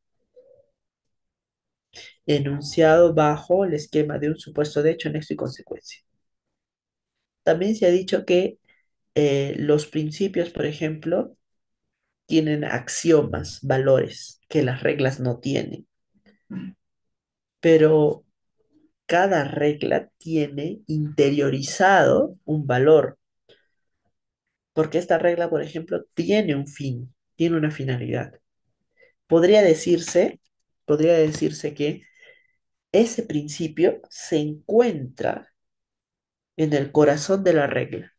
enunciado bajo el esquema de un supuesto de hecho, nexo y consecuencia. También se ha dicho que los principios, por ejemplo, tienen axiomas, valores, que las reglas no tienen, pero cada regla tiene interiorizado un valor, porque esta regla, por ejemplo, tiene un fin, tiene una finalidad. Podría decirse, podría decirse que ese principio se encuentra en el corazón de la regla.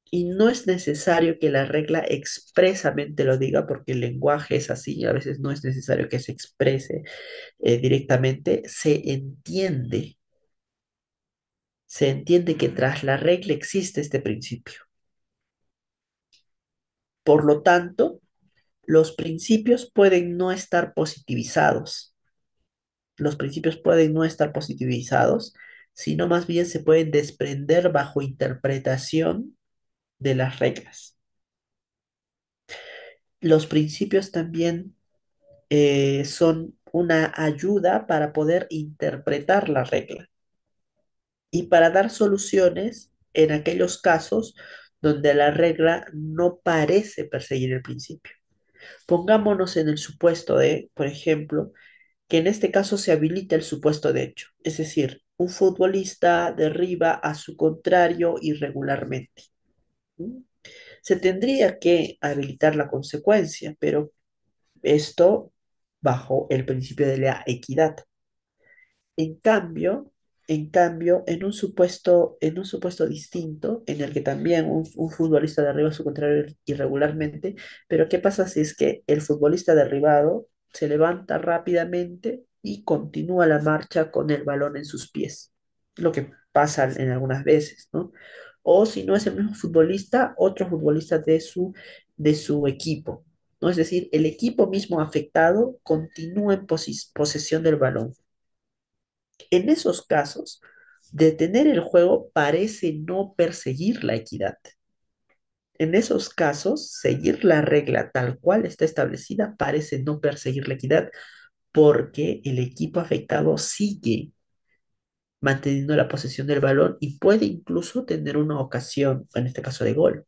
Y no es necesario que la regla expresamente lo diga, porque el lenguaje es así, a veces no es necesario que se exprese directamente, se entiende que tras la regla existe este principio. Por lo tanto, los principios pueden no estar positivizados. Los principios pueden no estar positivizados, sino más bien se pueden desprender bajo interpretación de las reglas. Los principios también son una ayuda para poder interpretar la regla y para dar soluciones en aquellos casos donde la regla no parece perseguir el principio. Pongámonos en el supuesto de, por ejemplo, que en este caso se habilita el supuesto de hecho, es decir, un futbolista derriba a su contrario irregularmente. ¿Mm? Se tendría que habilitar la consecuencia, pero esto bajo el principio de la equidad. En cambio, en un supuesto distinto, en el que también un futbolista derriba a su contrario irregularmente, pero ¿qué pasa si es que el futbolista derribado se levanta rápidamente y continúa la marcha con el balón en sus pies? Lo que pasa en algunas veces, ¿no? O si no es el mismo futbolista, otro futbolista de su equipo, ¿no? Es decir, el equipo mismo afectado continúa en posesión del balón. En esos casos, detener el juego parece no perseguir la equidad. En esos casos, seguir la regla tal cual está establecida parece no perseguir la equidad porque el equipo afectado sigue manteniendo la posesión del balón y puede incluso tener una ocasión, en este caso de gol.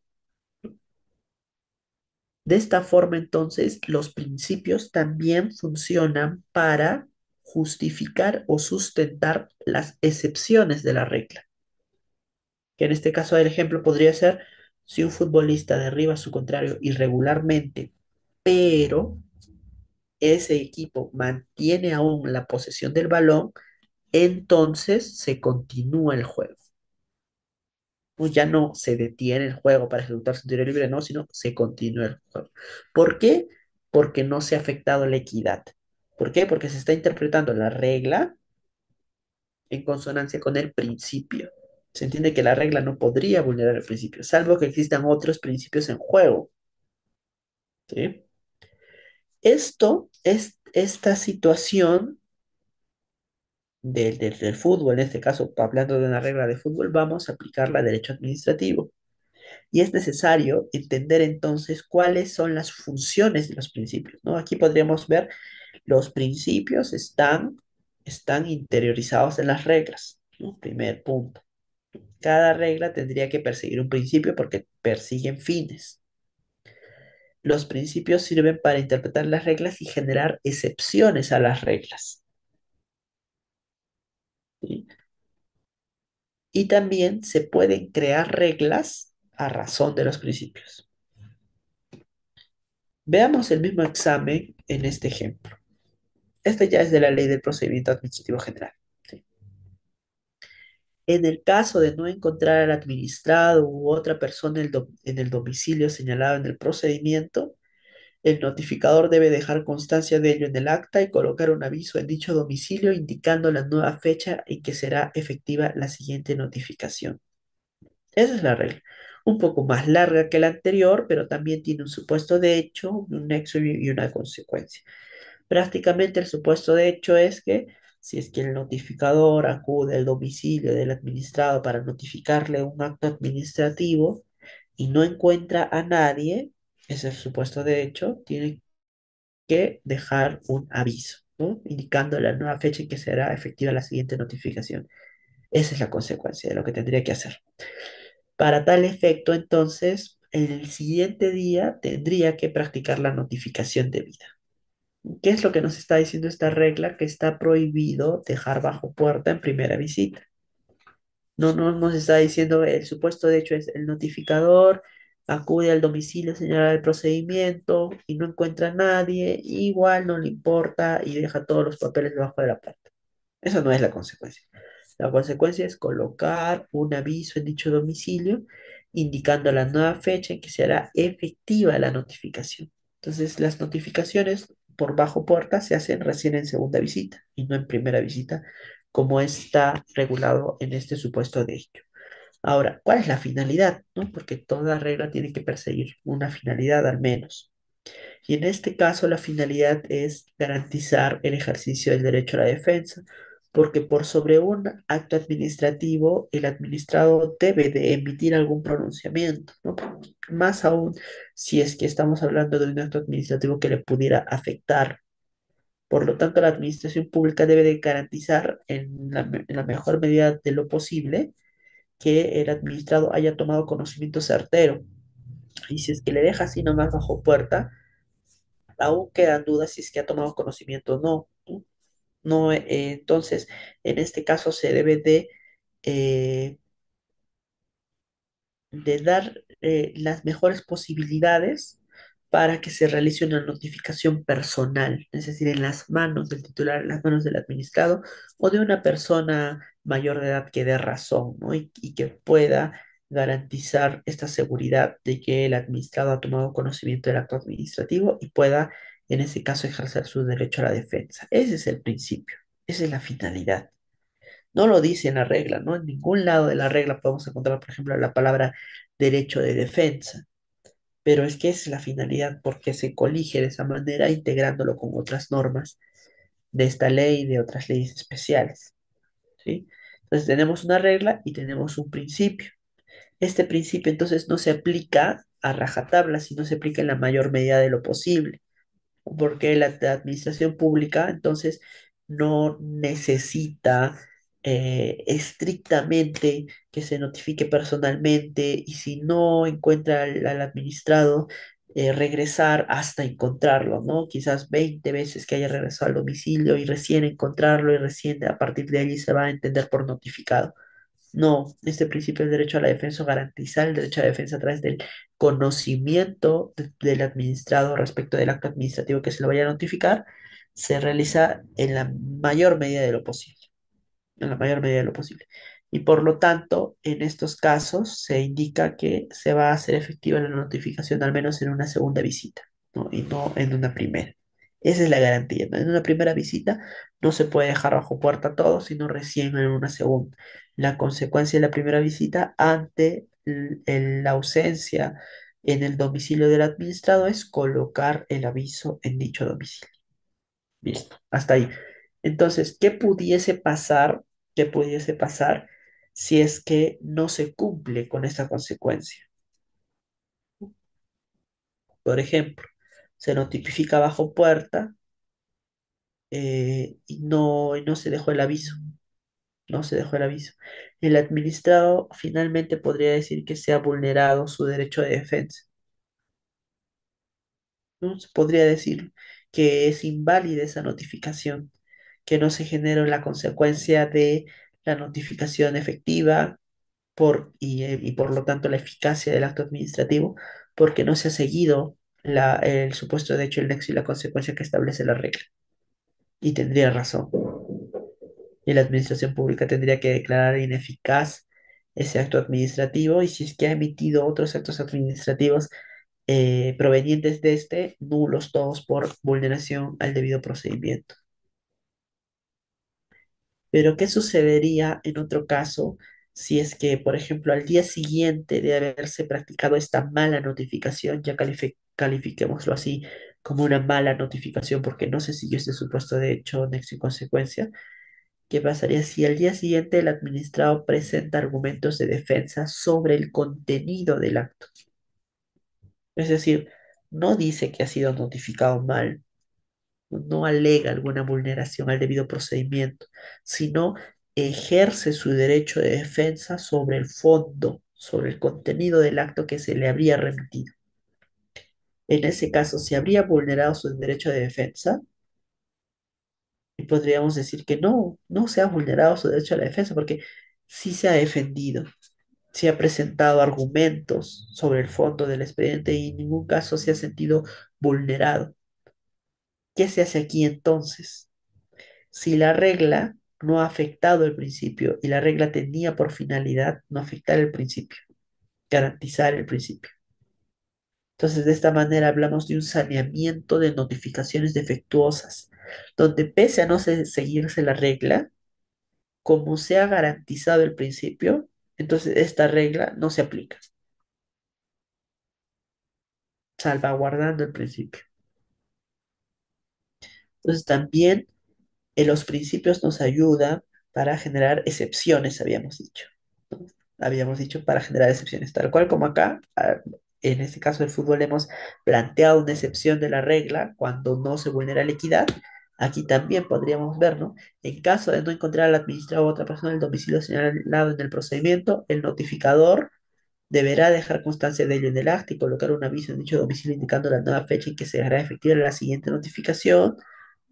De esta forma, entonces, los principios también funcionan para justificar o sustentar las excepciones de la regla. Que en este caso el ejemplo podría ser si un futbolista derriba a su contrario irregularmente, pero ese equipo mantiene aún la posesión del balón, entonces se continúa el juego. Pues ya no se detiene el juego para ejecutar su tiro libre, no, sino se continúa el juego. ¿Por qué? Porque no se ha afectado la equidad. ¿Por qué? Porque se está interpretando la regla en consonancia con el principio. Se entiende que la regla no podría vulnerar el principio, salvo que existan otros principios en juego. ¿Sí? Esta situación del fútbol, en este caso, hablando de una regla de fútbol, vamos a aplicarla a derecho administrativo. Y es necesario entender entonces cuáles son las funciones de los principios, ¿no? Aquí podríamos ver los principios están interiorizados en las reglas, ¿no? Primer punto. Cada regla tendría que perseguir un principio porque persiguen fines. Los principios sirven para interpretar las reglas y generar excepciones a las reglas, ¿sí? Y también se pueden crear reglas a razón de los principios. Veamos el mismo examen en este ejemplo. Esta ya es de la ley del procedimiento administrativo general. ¿Sí? En el caso de no encontrar al administrado u otra persona en el domicilio señalado en el procedimiento, el notificador debe dejar constancia de ello en el acta y colocar un aviso en dicho domicilio indicando la nueva fecha en que será efectiva la siguiente notificación. Esa es la regla. Un poco más larga que la anterior, pero también tiene un supuesto de hecho, un nexo y una consecuencia. Prácticamente el supuesto de hecho es que si es que el notificador acude al domicilio del administrado para notificarle un acto administrativo y no encuentra a nadie, es el supuesto de hecho, tiene que dejar un aviso, ¿no? Indicando la nueva fecha en que será efectiva la siguiente notificación. Esa es la consecuencia de lo que tendría que hacer. Para tal efecto, entonces, en el siguiente día tendría que practicar la notificación debida. ¿Qué es lo que nos está diciendo esta regla? Que está prohibido dejar bajo puerta en primera visita. No nos está diciendo el supuesto de hecho es el notificador, acude al domicilio señalado del procedimiento y no encuentra a nadie, igual no le importa y deja todos los papeles debajo de la puerta. Eso no es la consecuencia. La consecuencia es colocar un aviso en dicho domicilio indicando la nueva fecha en que se hará efectiva la notificación. Entonces, las notificaciones por bajo puerta se hacen recién en segunda visita y no en primera visita, como está regulado en este supuesto de hecho. Ahora, ¿cuál es la finalidad? ¿No? Porque toda regla tiene que perseguir una finalidad al menos. Y en este caso la finalidad es garantizar el ejercicio del derecho a la defensa, porque por sobre un acto administrativo el administrado debe de emitir algún pronunciamiento, ¿no? Más aún si es que estamos hablando de un acto administrativo que le pudiera afectar. Por lo tanto, la administración pública debe de garantizar en la mejor medida de lo posible que el administrado haya tomado conocimiento certero. Y si es que le deja así nomás bajo puerta, aún quedan dudas si es que ha tomado conocimiento o no. No, entonces, en este caso se debe eh, de dar las mejores posibilidades para que se realice una notificación personal, es decir, en las manos del titular, en las manos del administrado o de una persona mayor de edad que dé razón, ¿no? Y que pueda garantizar esta seguridad de que el administrado ha tomado conocimiento del acto administrativo y pueda, en ese caso, ejercer su derecho a la defensa. Ese es el principio, esa es la finalidad. No lo dice en la regla, ¿no? En ningún lado de la regla podemos encontrar, por ejemplo, la palabra derecho de defensa, pero es que es la finalidad porque se colige de esa manera integrándolo con otras normas de esta ley y de otras leyes especiales, ¿sí? Entonces tenemos una regla y tenemos un principio. Este principio entonces no se aplica a rajatabla, sino se aplica en la mayor medida de lo posible porque la administración pública entonces no necesita estrictamente que se notifique personalmente y si no encuentra al administrado, regresar hasta encontrarlo, ¿no? Quizás 20 veces que haya regresado al domicilio y recién encontrarlo y recién a partir de allí se va a entender por notificado. No, este principio del derecho a la defensa garantiza el derecho a la defensa a través del conocimiento del administrado respecto del acto administrativo que se le vaya a notificar, se realiza en la mayor medida de lo posible, en la mayor medida de lo posible. Y por lo tanto, en estos casos se indica que se va a hacer efectiva la notificación al menos en una segunda visita, ¿no? Y no en una primera. Esa es la garantía, ¿no? En una primera visita no se puede dejar bajo puerta todo, sino recién en una segunda. La consecuencia de la primera visita ante la ausencia en el domicilio del administrado es colocar el aviso en dicho domicilio. Listo, hasta ahí. Entonces, ¿qué pudiese pasar? ¿Qué pudiese pasar si es que no se cumple con esta consecuencia? Por ejemplo, se notifica bajo puerta y no se dejó el aviso. No se dejó el aviso. El administrado finalmente podría decir que se ha vulnerado su derecho de defensa, ¿no? Se podría decir que es inválida esa notificación, que no se generó la consecuencia de la notificación efectiva y por lo tanto la eficacia del acto administrativo, porque no se ha seguido el supuesto de hecho, el nexo y la consecuencia que establece la regla. y tendría razón. Y la administración pública tendría que declarar ineficaz ese acto administrativo y si es que ha emitido otros actos administrativos provenientes de este, nulos todos por vulneración al debido procedimiento. Pero, ¿qué sucedería en otro caso si es que, por ejemplo, al día siguiente de haberse practicado esta mala notificación, ya califiquémoslo así como una mala notificación porque no se siguió este supuesto de hecho, nexo y consecuencia? ¿Qué pasaría si al día siguiente el administrado presenta argumentos de defensa sobre el contenido del acto? Es decir, no dice que ha sido notificado mal, no alega alguna vulneración al debido procedimiento, sino ejerce su derecho de defensa sobre el fondo, sobre el contenido del acto que se le habría remitido. En ese caso, si habría vulnerado su derecho de defensa, y podríamos decir que no, no se ha vulnerado su derecho a la defensa, porque sí se ha defendido, sí ha presentado argumentos sobre el fondo del expediente y en ningún caso se ha sentido vulnerado. ¿Qué se hace aquí entonces? Si la regla no ha afectado el principio y la regla tenía por finalidad no afectar el principio, garantizar el principio. Entonces, de esta manera hablamos de un saneamiento de notificaciones defectuosas, donde pese a no seguirse la regla, como se ha garantizado el principio, entonces esta regla no se aplica, salvaguardando el principio. Entonces, también los principios nos ayudan para generar excepciones, habíamos dicho, ¿no? Habíamos dicho para generar excepciones, tal cual como acá, en este caso del fútbol hemos planteado una excepción de la regla cuando no se vulnera la equidad. Aquí también podríamos ver, ¿no? En caso de no encontrar al administrador o otra persona el domicilio señalado en el procedimiento, el notificador deberá dejar constancia de ello en el acta y colocar un aviso en dicho domicilio indicando la nueva fecha en que se hará efectiva la siguiente notificación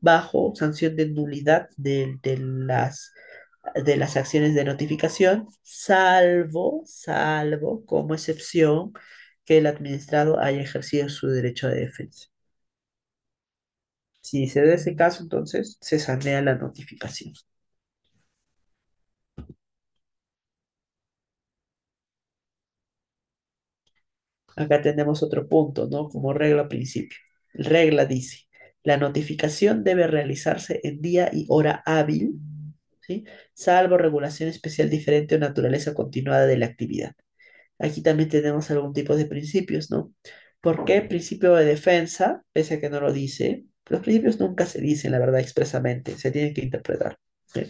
bajo sanción de nulidad de las acciones de notificación, salvo como excepción que el administrado haya ejercido su derecho de defensa. Si se da ese caso, entonces se sanea la notificación. Acá tenemos otro punto, ¿no? Como regla principio. Regla dice, la notificación debe realizarse en día y hora hábil, ¿sí? Salvo regulación especial diferente o naturaleza continuada de la actividad. Aquí también tenemos algún tipo de principios, ¿no? ¿Por qué principio de defensa, pese a que no lo dice? Los principios nunca se dicen, la verdad, expresamente, se tienen que interpretar. ¿Sí?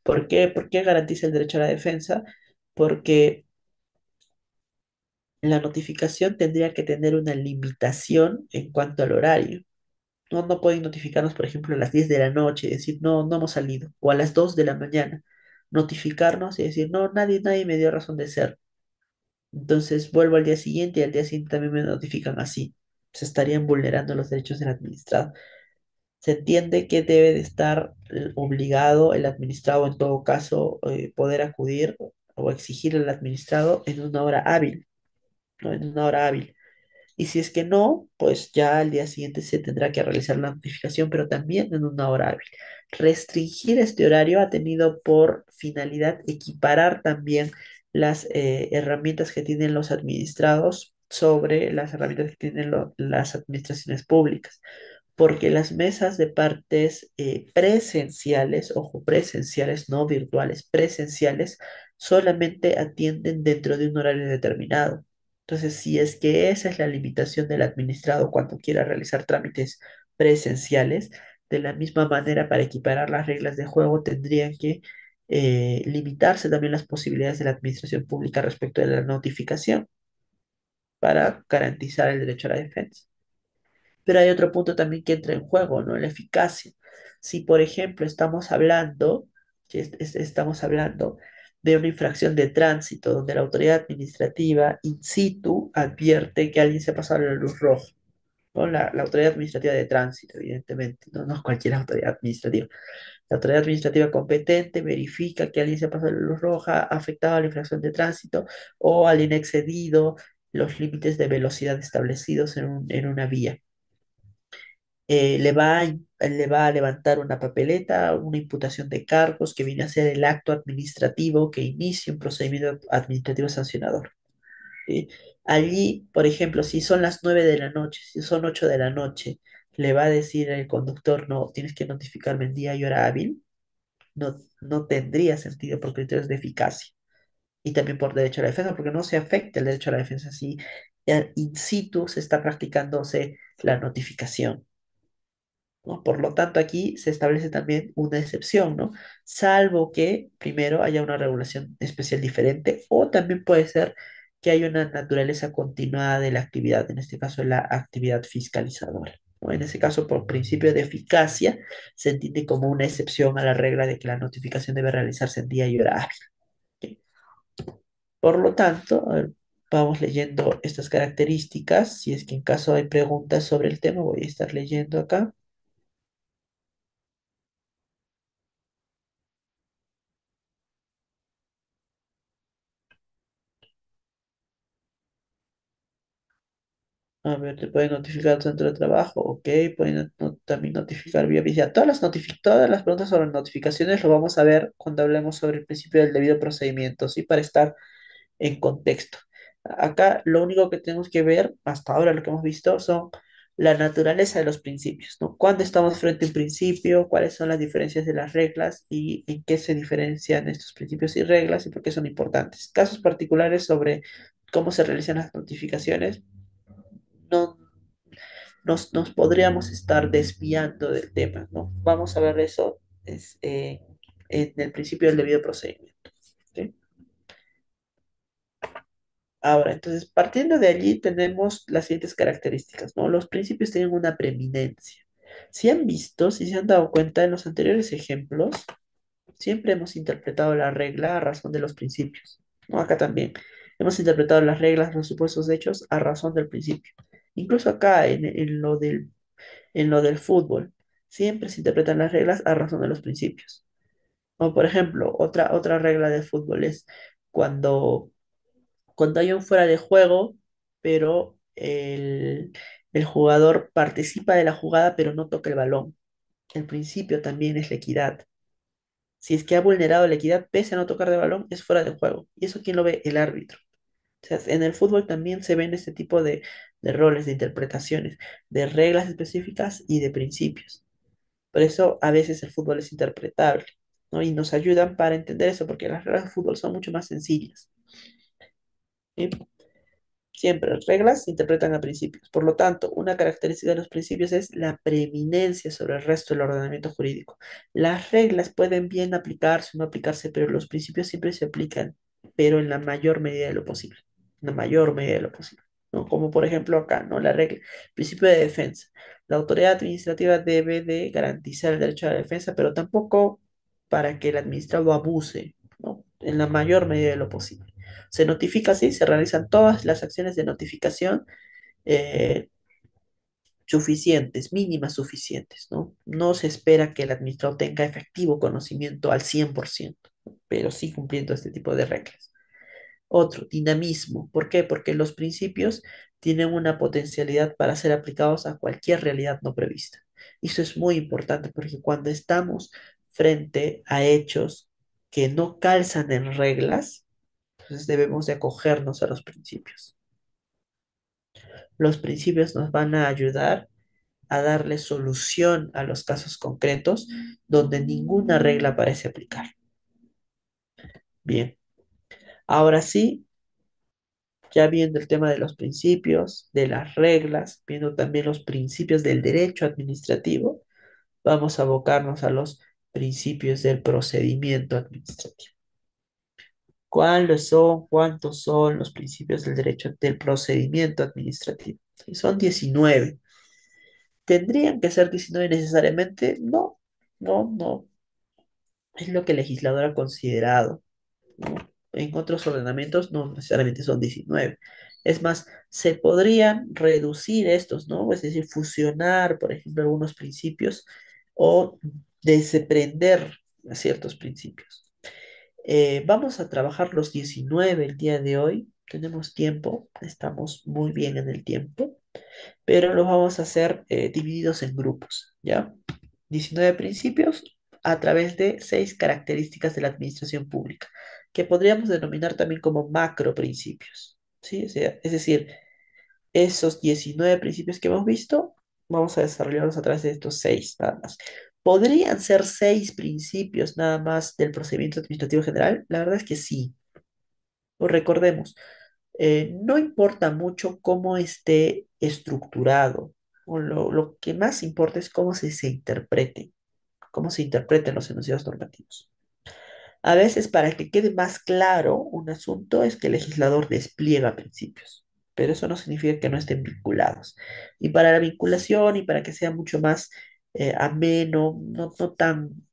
¿Por qué garantiza el derecho a la defensa? Porque la notificación tendría que tener una limitación en cuanto al horario. No, no pueden notificarnos, por ejemplo, a las 10 de la noche y decir, no, no hemos salido. O a las 2 de la mañana. Notificarnos y decir, no, nadie me dio razón de ser. Entonces vuelvo al día siguiente y al día siguiente también me notifican así. Se estarían vulnerando los derechos del administrado. Se entiende que debe de estar obligado el administrado, en todo caso, poder acudir o exigir al administrado en una hora hábil, ¿no? En una hora hábil. Y si es que no, pues ya al día siguiente se tendrá que realizar la notificación, pero también en una hora hábil. Restringir este horario ha tenido por finalidad equiparar también las herramientas que tienen los administrados sobre las herramientas que tienen las administraciones públicas, porque las mesas de partes presenciales, ojo, presenciales, no virtuales, presenciales, solamente atienden dentro de un horario determinado. Entonces, si es que esa es la limitación del administrado cuando quiera realizar trámites presenciales, de la misma manera, para equiparar las reglas de juego, tendrían que limitarse también las posibilidades de la administración pública respecto de la notificación para garantizar el derecho a la defensa. Pero hay otro punto también que entra en juego, ¿no? La eficacia. Si, por ejemplo, estamos hablando de una infracción de tránsito donde la autoridad administrativa in situ advierte que alguien se ha pasado la luz roja, ¿no? La autoridad administrativa de tránsito, evidentemente, no, no es cualquier autoridad administrativa. La autoridad administrativa competente verifica que alguien se ha pasado la luz roja, ha afectado a la infracción de tránsito o alguien ha excedido los límites de velocidad establecidos en una vía. le va a levantar una papeleta, una imputación de cargos que viene a ser el acto administrativo que inicia un procedimiento administrativo sancionador. ¿Sí? Allí, por ejemplo, si son las 9 de la noche, si son 8 de la noche, le va a decir el conductor, no, tienes que notificarme en día y hora hábil. No, no tendría sentido por criterios de eficacia y también por derecho a la defensa, porque no se afecta el derecho a la defensa si in situ se está practicándose la notificación. ¿No? Por lo tanto, aquí se establece también una excepción, ¿no? Salvo que primero haya una regulación especial diferente o también puede ser que haya una naturaleza continuada de la actividad, en este caso la actividad fiscalizadora. ¿No? En ese caso, por principio de eficacia, se entiende como una excepción a la regla de que la notificación debe realizarse en día y hora hábil. ¿Ok? Por lo tanto, a ver, vamos leyendo estas características. Si es que en caso hay preguntas sobre el tema, voy a estar leyendo acá. A ver, te pueden notificar al centro de trabajo, ok, pueden también notificar vía visual. Todas las preguntas sobre notificaciones lo vamos a ver cuando hablemos sobre el principio del debido procedimiento, ¿sí? Para estar en contexto. Acá lo único que tenemos que ver, hasta ahora lo que hemos visto, son la naturaleza de los principios, ¿no? ¿Cuándo estamos frente a un principio? ¿Cuáles son las diferencias de las reglas? ¿Y en qué se diferencian estos principios y reglas y por qué son importantes? Casos particulares sobre cómo se realizan las notificaciones. No, nos podríamos estar desviando del tema, ¿no? Vamos a ver eso en el principio del debido procedimiento. ¿Sí? Ahora, entonces, partiendo de allí tenemos las siguientes características, ¿no? Los principios tienen una preeminencia. Si han visto, si se han dado cuenta en los anteriores ejemplos, siempre hemos interpretado la regla a razón de los principios, ¿no? Acá también. Hemos interpretado las reglas, los supuestos hechos a razón del principio. Incluso acá en lo del fútbol. Siempre se interpretan las reglas a razón de los principios. O por ejemplo, otra regla del fútbol es cuando, cuando hay un fuera de juego, pero el jugador participa de la jugada, pero no toca el balón. El principio también es la equidad. Si es que ha vulnerado la equidad, pese a no tocar de balón, es fuera de juego. ¿Y eso quién lo ve? El árbitro. O sea, en el fútbol también se ven este tipo de roles, de interpretaciones, de reglas específicas y de principios. Por eso a veces el fútbol es interpretable, ¿no? Y nos ayudan para entender eso, porque las reglas del fútbol son mucho más sencillas. ¿Sí? Siempre las reglas se interpretan a principios. Por lo tanto, una característica de los principios es la preeminencia sobre el resto del ordenamiento jurídico. Las reglas pueden bien aplicarse o no aplicarse, pero los principios siempre se aplican, pero en la mayor medida de lo posible. En la mayor medida de lo posible. ¿No? Como por ejemplo acá, ¿no? La regla, principio de defensa. La autoridad administrativa debe de garantizar el derecho a la defensa, pero tampoco para que el administrado abuse, ¿no? En la mayor medida de lo posible. Se notifica así, se realizan todas las acciones de notificación eh, suficientes, mínimas suficientes, ¿no? No se espera que el administrador tenga efectivo conocimiento al 100%, ¿no? Pero sí cumpliendo este tipo de reglas. Otro, dinamismo. ¿Por qué? Porque los principios tienen una potencialidad para ser aplicados a cualquier realidad no prevista. Y eso es muy importante porque cuando estamos frente a hechos que no calzan en reglas, entonces debemos de acogernos a los principios. Los principios nos van a ayudar a darle solución a los casos concretos donde ninguna regla parece aplicar. Bien, ahora sí, ya viendo el tema de los principios, de las reglas, viendo también los principios del derecho administrativo, vamos a abocarnos a los principios del procedimiento administrativo. ¿Cuáles son, cuántos son los principios del derecho del procedimiento administrativo? Sí, son 19. ¿Tendrían que ser 19 necesariamente? No, no. Es lo que el legislador ha considerado, ¿no? En otros ordenamientos no necesariamente son 19. Es más, se podrían reducir estos, ¿no? Es decir, fusionar, por ejemplo, algunos principios o desprender ciertos principios. Vamos a trabajar los 19 el día de hoy. Tenemos tiempo, estamos muy bien en el tiempo. pero los vamos a hacer divididos en grupos, ¿ya? 19 principios a través de 6 características de la administración pública, que podríamos denominar también como macro principios, ¿sí? O sea, es decir, esos 19 principios que hemos visto, vamos a desarrollarlos a través de estos 6 nada más. ¿Podrían ser 6 principios nada más del procedimiento administrativo general? La verdad es que sí. Pues recordemos, no importa mucho cómo esté estructurado, o lo que más importa es se interprete, cómo se interpreten los enunciados normativos. A veces, para que quede más claro un asunto, es que el legislador despliega principios, pero eso no significa que no estén vinculados. Y para la vinculación y para que sea mucho más ameno, no tan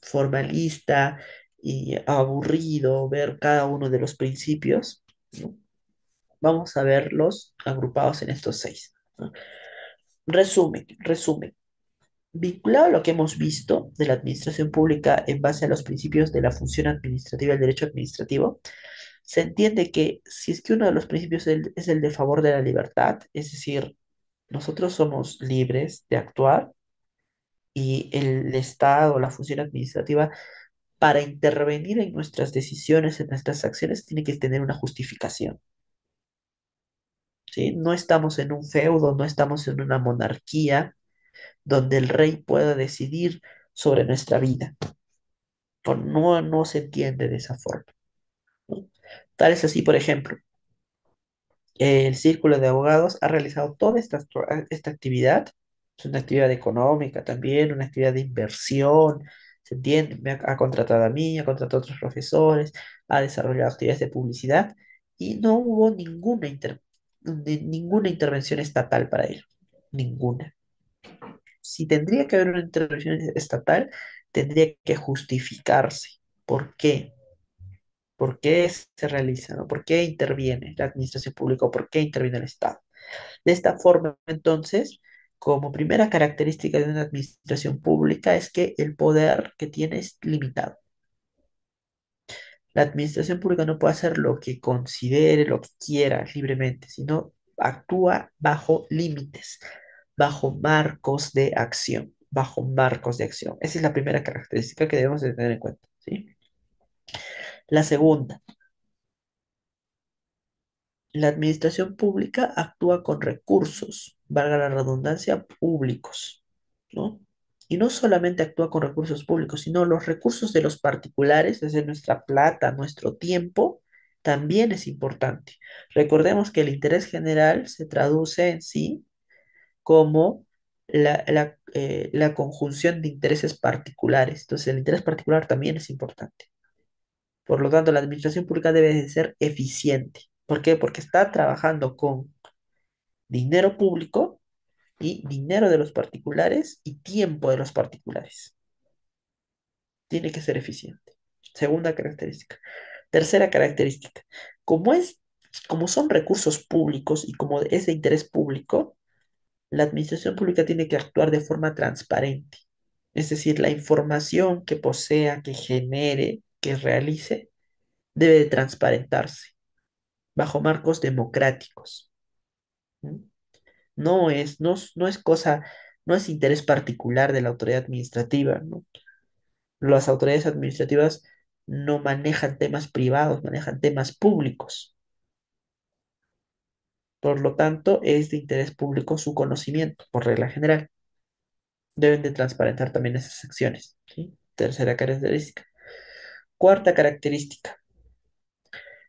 formalista y aburrido ver cada uno de los principios, ¿no? Vamos a verlos agrupados en estos 6, ¿no? Resumen. Vinculado a lo que hemos visto de la administración pública en base a los principios de la función administrativa y el derecho administrativo, se entiende que si es que uno de los principios es el de favor de la libertad, es decir, nosotros somos libres de actuar y el Estado, la función administrativa, para intervenir en nuestras decisiones, en nuestras acciones, tiene que tener una justificación, ¿sí? No estamos en un feudo, no estamos en una monarquía donde el rey pueda decidir sobre nuestra vida. No se entiende de esa forma, ¿no? Tal es así, por ejemplo, el Círculo de Abogados ha realizado toda esta actividad. Es una actividad económica también, una actividad de inversión, ¿se entiende? Ha contratado a mí, ha contratado a otros profesores, ha desarrollado actividades de publicidad y no hubo ninguna intervención estatal para ello. Ninguna. Si tendría que haber una intervención estatal, tendría que justificarse. ¿Por qué? ¿Por qué se realiza, ¿no? ¿Por qué interviene la administración pública o por qué interviene el Estado? De esta forma, entonces, como primera característica de una administración pública es que el poder que tiene es limitado. La administración pública no puede hacer lo que considere, lo que quiera libremente, sino actúa bajo límites, bajo marcos de acción, bajo marcos de acción. Esa es la primera característica que debemos de tener en cuenta, ¿sí? La segunda, la administración pública actúa con recursos, valga la redundancia, públicos, ¿no? Y no solamente actúa con recursos públicos, sino los recursos de los particulares, desde nuestra plata, nuestro tiempo, también es importante. Recordemos que el interés general se traduce en sí como la conjunción de intereses particulares. Entonces, el interés particular también es importante. Por lo tanto, la administración pública debe de ser eficiente. ¿Por qué? Porque está trabajando con dinero público y dinero de los particulares y tiempo de los particulares. Tiene que ser eficiente. Segunda característica. Tercera característica. Como es, como son recursos públicos y como es de interés público, la administración pública tiene que actuar de forma transparente. Es decir, la información que posea, que genere, que realice, debe de transparentarse bajo marcos democráticos. ¿Mm? No es cosa, no es interés particular de la autoridad administrativa, ¿no? Las autoridades administrativas no manejan temas privados, manejan temas públicos. Por lo tanto, es de interés público su conocimiento, por regla general. Deben de transparentar también esas acciones, ¿sí? Tercera característica. Cuarta característica.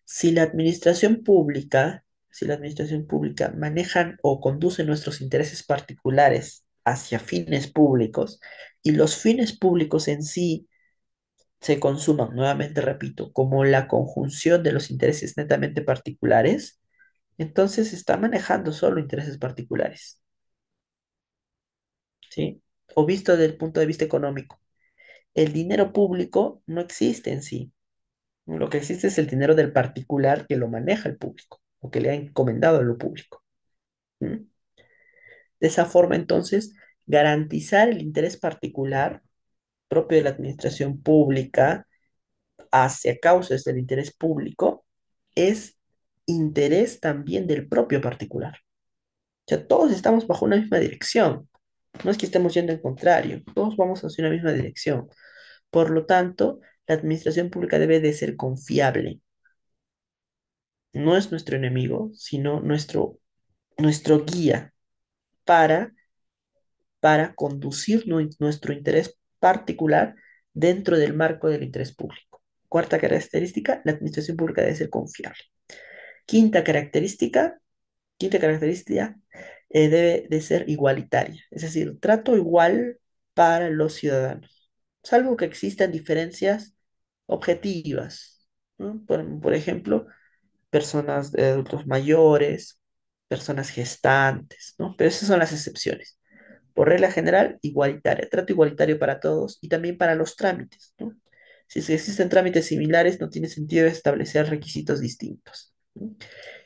Si la administración pública, si la administración pública manejan o conduce nuestros intereses particulares hacia fines públicos y los fines públicos en sí se consuman, nuevamente repito, como la conjunción de los intereses netamente particulares, entonces está manejando solo intereses particulares, ¿sí? O visto desde el punto de vista económico, el dinero público no existe en sí. Lo que existe es el dinero del particular que lo maneja el público o que le ha encomendado a lo público. ¿Mm? De esa forma, entonces, garantizar el interés particular propio de la administración pública hacia causas del interés público es interés también del propio particular. O sea, todos estamos bajo una misma dirección. No es que estemos yendo en contrario, todos vamos hacia una misma dirección. Por lo tanto, la administración pública debe de ser confiable. No es nuestro enemigo, sino nuestro guía para, para conducir nuestro interés particular dentro del marco del interés público. Cuarta característica, la administración pública debe ser confiable. Quinta característica, quinta característica, debe de ser igualitaria, es decir, trato igual para los ciudadanos, salvo que existan diferencias objetivas, ¿no? Por ejemplo, personas de adultos mayores, personas gestantes, ¿no? Pero esas son las excepciones. Por regla general, igualitaria, trato igualitario para todos y también para los trámites, ¿no? Si existen trámites similares, no tiene sentido establecer requisitos distintos, ¿no?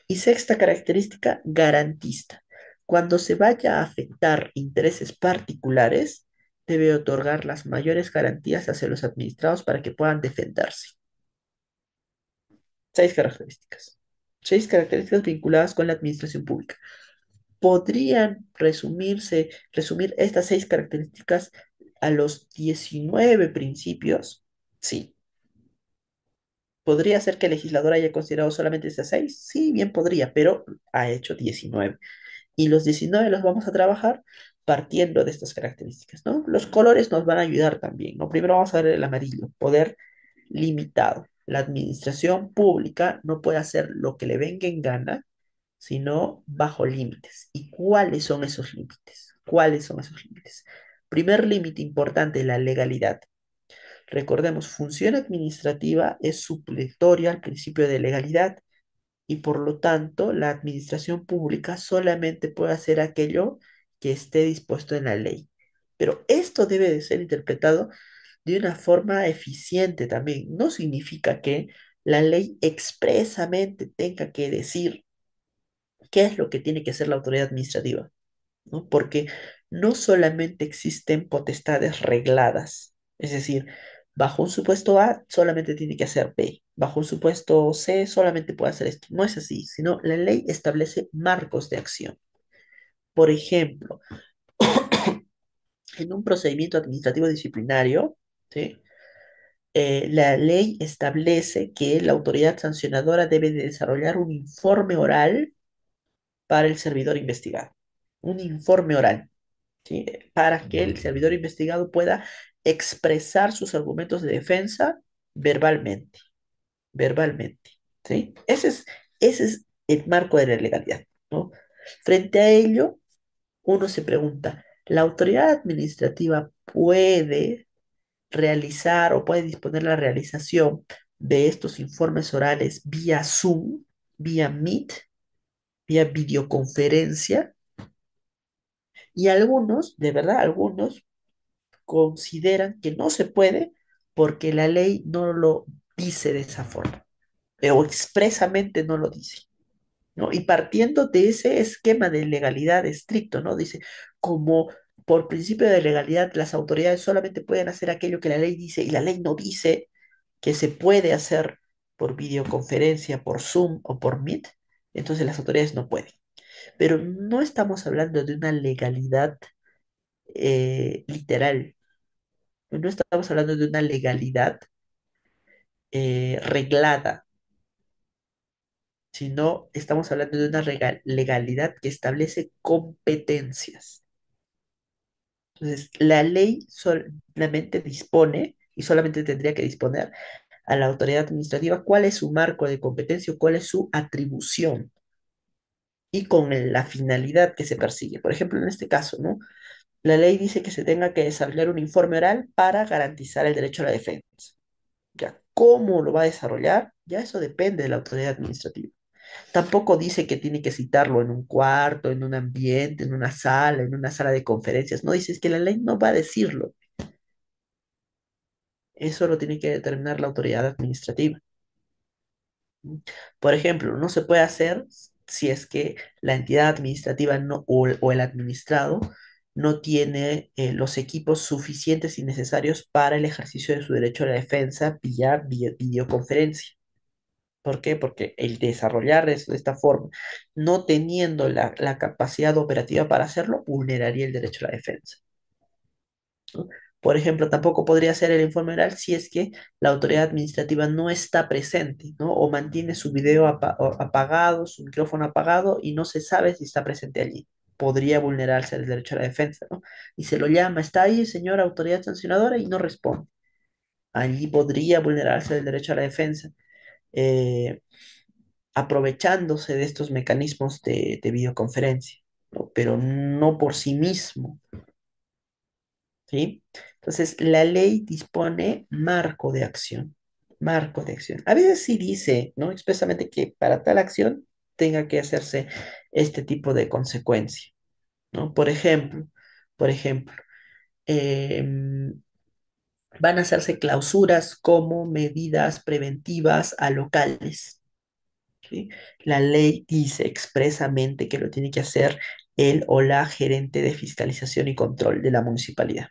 Y sexta característica, garantista. Cuando se vaya a afectar intereses particulares, debe otorgar las mayores garantías hacia los administrados para que puedan defenderse. Seis características. Seis características vinculadas con la administración pública. ¿Podrían resumir estas seis características a los 19 principios? Sí. ¿Podría ser que el legislador haya considerado solamente esas seis? Sí, bien podría, pero ha hecho 19. Y los 19 los vamos a trabajar partiendo de estas características, ¿no? Los colores nos van a ayudar también, ¿no? Primero vamos a ver el amarillo, poder limitado. La administración pública no puede hacer lo que le venga en gana, sino bajo límites. ¿Y cuáles son esos límites? ¿Cuáles son esos límites? Primer límite importante, la legalidad. Recordemos, función administrativa es supletoria al principio de legalidad y por lo tanto la administración pública solamente puede hacer aquello que esté dispuesto en la ley. Pero esto debe de ser interpretado de una forma eficiente también. No significa que la ley expresamente tenga que decir qué es lo que tiene que hacer la autoridad administrativa, ¿no? Porque no solamente existen potestades regladas, es decir, bajo un supuesto A solamente tiene que hacer B, bajo un supuesto C solamente puede hacer esto. No es así, sino la ley establece marcos de acción. Por ejemplo, en un procedimiento administrativo disciplinario, ¿sí? La ley establece que la autoridad sancionadora debe de desarrollar un informe oral para el servidor investigado. Un informe oral. ¿Sí? Para que el servidor investigado pueda expresar sus argumentos de defensa verbalmente, verbalmente, ¿sí? Ese es el marco de la legalidad, ¿no? Frente a ello, uno se pregunta, ¿la autoridad administrativa puede realizar o puede disponer la realización de estos informes orales vía Zoom, vía Meet, vía videoconferencia? Y algunos, de verdad, algunos consideran que no se puede porque la ley no lo dice de esa forma, o expresamente no lo dice, ¿no? Y partiendo de ese esquema de legalidad estricto, ¿no? Dice, como por principio de legalidad las autoridades solamente pueden hacer aquello que la ley dice y la ley no dice que se puede hacer por videoconferencia, por Zoom o por Meet, entonces las autoridades no pueden. Pero no estamos hablando de una legalidad literal. No estamos hablando de una legalidad reglada, sino estamos hablando de una legalidad que establece competencias. Entonces, la ley solamente dispone y solamente tendría que disponer a la autoridad administrativa cuál es su marco de competencia o cuál es su atribución y con la finalidad que se persigue. Por ejemplo, en este caso, ¿no? La ley dice que se tenga que desarrollar un informe oral para garantizar el derecho a la defensa. Ya, ¿cómo lo va a desarrollar? Ya eso depende de la autoridad administrativa. Tampoco dice que tiene que citarlo en un cuarto, en un ambiente, en una sala de conferencias. No dice, es que la ley no va a decirlo. Eso lo tiene que determinar la autoridad administrativa. Por ejemplo, no se puede hacer si es que la entidad administrativa o el administrado no tiene los equipos suficientes y necesarios para el ejercicio de su derecho a la defensa vía videoconferencia. ¿Por qué? Porque el desarrollar eso de esta forma, no teniendo la capacidad operativa para hacerlo, vulneraría el derecho a la defensa. ¿No? Por ejemplo, tampoco podría ser el informe oral si es que la autoridad administrativa no está presente, ¿no? O mantiene su video apagado, su micrófono apagado y no se sabe si está presente allí. Podría vulnerarse el derecho a la defensa, ¿no? Y se lo llama, está ahí, señora autoridad sancionadora, y no responde. Allí podría vulnerarse el derecho a la defensa, eh, aprovechándose de estos mecanismos de videoconferencia, ¿no? Pero no por sí mismo. ¿Sí? Entonces, la ley dispone marco de acción. A veces sí dice, ¿no? Expresamente que para tal acción tenga que hacerse este tipo de consecuencia, ¿no? Por ejemplo, em, van a hacerse clausuras como medidas preventivas a locales, ¿sí? La ley dice expresamente que lo tiene que hacer el o la gerente de fiscalización y control de la municipalidad.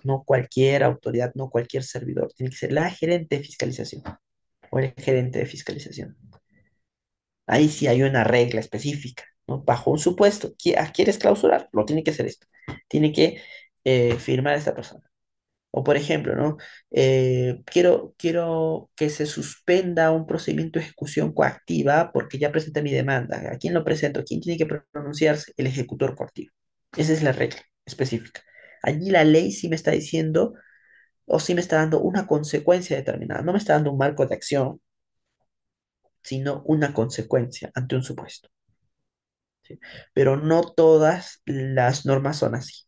No cualquier autoridad, no cualquier servidor. Tiene que ser la gerente de fiscalización o el gerente de fiscalización. Ahí sí hay una regla específica, ¿no? Bajo un supuesto, ¿quieres clausurar? Lo tiene que hacer esto. Tiene que firmar esta persona. O por ejemplo, ¿no? Quiero que se suspenda un procedimiento de ejecución coactiva porque ya presenté mi demanda. ¿A quién lo presento? ¿Quién tiene que pronunciarse? El ejecutor coactivo. Esa es la regla específica. Allí la ley sí me está diciendo o sí me está dando una consecuencia determinada. No me está dando un marco de acción, sino una consecuencia ante un supuesto. ¿Sí? Pero no todas las normas son así.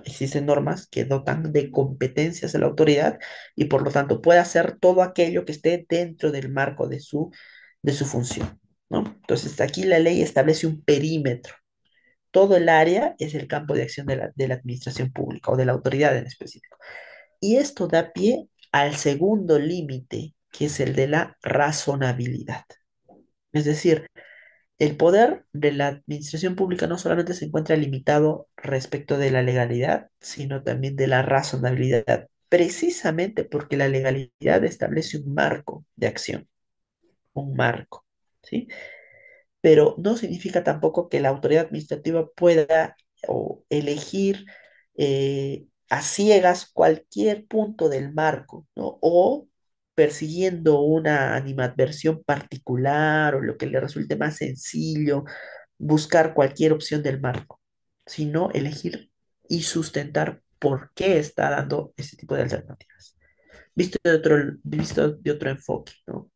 Existen normas que dotan de competencias a la autoridad y por lo tanto puede hacer todo aquello que esté dentro del marco de su función, ¿no? Entonces aquí la ley establece un perímetro. Todo el área es el campo de acción de la administración pública o de la autoridad en específico. Y esto da pie al segundo límite, que es el de la razonabilidad. Es decir, el poder de la administración pública no solamente se encuentra limitado respecto de la legalidad, sino también de la razonabilidad, precisamente porque la legalidad establece un marco de acción, un marco, ¿sí? Pero no significa tampoco que la autoridad administrativa pueda o elegir a ciegas cualquier punto del marco, ¿no? O persiguiendo una animadversión particular o lo que le resulte más sencillo, buscar cualquier opción del marco, sino elegir y sustentar por qué está dando ese tipo de alternativas. Visto de otro enfoque, ¿no?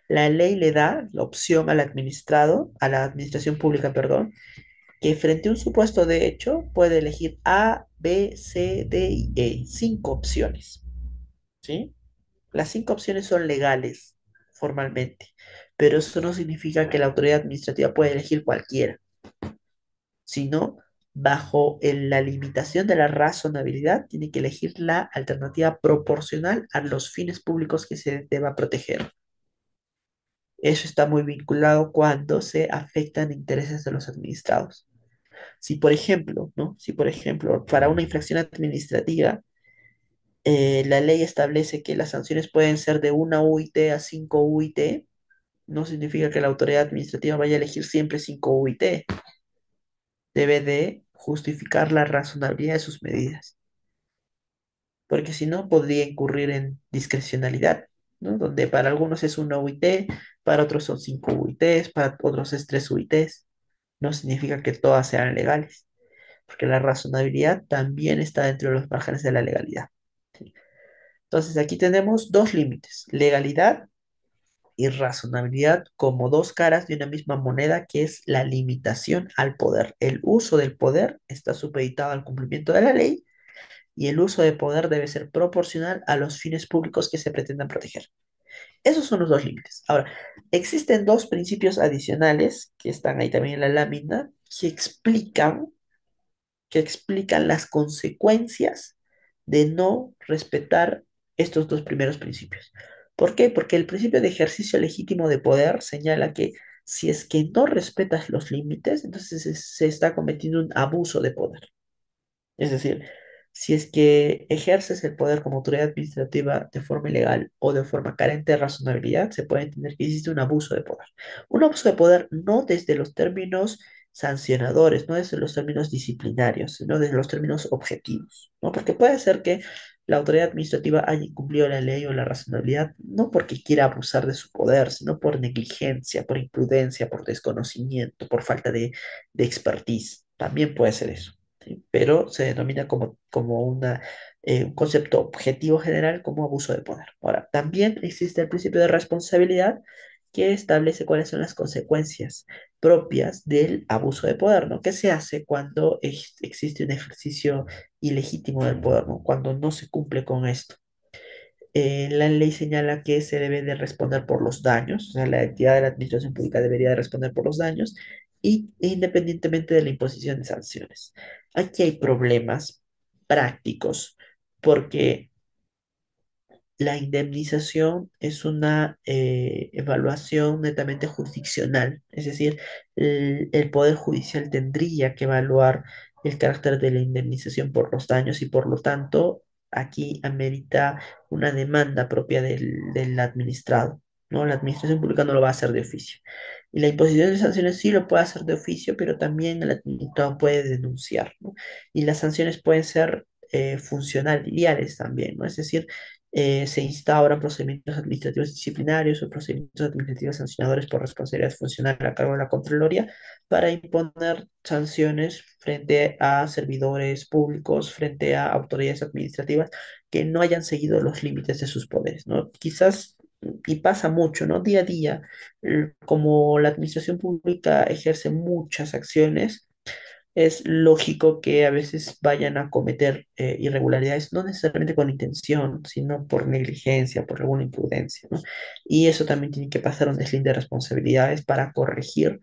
La ley le da la opción al administrado, a la administración pública, perdón, que frente a un supuesto de hecho puede elegir A, B, C, D y E, cinco opciones, ¿sí? Las cinco opciones son legales formalmente, pero eso no significa que la autoridad administrativa pueda elegir cualquiera, sino bajo la limitación de la razonabilidad tiene que elegir la alternativa proporcional a los fines públicos que se deba proteger. Eso está muy vinculado cuando se afectan intereses de los administrados. Si, por ejemplo, ¿no? Si, por ejemplo, para una infracción administrativa, la ley establece que las sanciones pueden ser de una UIT a 5 UIT, no significa que la autoridad administrativa vaya a elegir siempre 5 UIT. Debe de justificar la razonabilidad de sus medidas, porque si no podría incurrir en discrecionalidad, ¿no? Donde para algunos es una UIT, para otros son 5 UITs, para otros es 3 UITs. No significa que todas sean legales, porque la razonabilidad también está dentro de los márgenes de la legalidad. ¿Sí? Entonces aquí tenemos dos límites, legalidad y razonabilidad como dos caras de una misma moneda que es la limitación al poder. El uso del poder está supeditado al cumplimiento de la ley y el uso de poder debe ser proporcional a los fines públicos que se pretendan proteger. Esos son los dos límites. Ahora, existen dos principios adicionales que están ahí también en la lámina que explican las consecuencias de no respetar estos dos primeros principios. ¿Por qué? Porque el principio de ejercicio legítimo de poder señala que si es que no respetas los límites, entonces se está cometiendo un abuso de poder. Es decir, Si es que ejerces el poder como autoridad administrativa de forma ilegal o de forma carente de razonabilidad, se puede entender que existe un abuso de poder. Un abuso de poder no desde los términos sancionadores, no desde los términos disciplinarios, sino desde los términos objetivos, ¿no? Porque puede ser que la autoridad administrativa haya incumplido la ley o la razonabilidad, no porque quiera abusar de su poder, sino por negligencia, por imprudencia, por desconocimiento, por falta de expertise. También puede ser eso. ¿Sí? Pero se denomina como un concepto objetivo general como abuso de poder. Ahora, también existe el principio de responsabilidad que establece cuáles son las consecuencias propias del abuso de poder, ¿no? ¿Qué se hace cuando existe un ejercicio ilegítimo del poder, ¿no? Cuando no se cumple con esto? La ley señala que se debe de responder por los daños, o sea, la entidad de la administración pública debería de responder por los daños y independientemente de la imposición de sanciones. Aquí hay problemas prácticos porque la indemnización es una evaluación netamente jurisdiccional, es decir, el Poder Judicial tendría que evaluar el carácter de la indemnización por los daños y por lo tanto aquí amerita una demanda propia del administrado, ¿no? La administración pública no lo va a hacer de oficio. Y la imposición de sanciones sí lo puede hacer de oficio, pero también el administrado puede denunciar, ¿no? Y las sanciones pueden ser funcionales también, ¿no? Es decir, se instauran procedimientos administrativos disciplinarios o procedimientos administrativos sancionadores por responsabilidad funcional a cargo de la Contraloría para imponer sanciones frente a servidores públicos, frente a autoridades administrativas que no hayan seguido los límites de sus poderes, ¿no? Quizás, y pasa mucho, ¿no? Día a día, como la administración pública ejerce muchas acciones, es lógico que a veces vayan a cometer irregularidades, no necesariamente con intención, sino por negligencia, por alguna imprudencia, ¿no? Y eso también tiene que pasar un deslinde de responsabilidades para corregir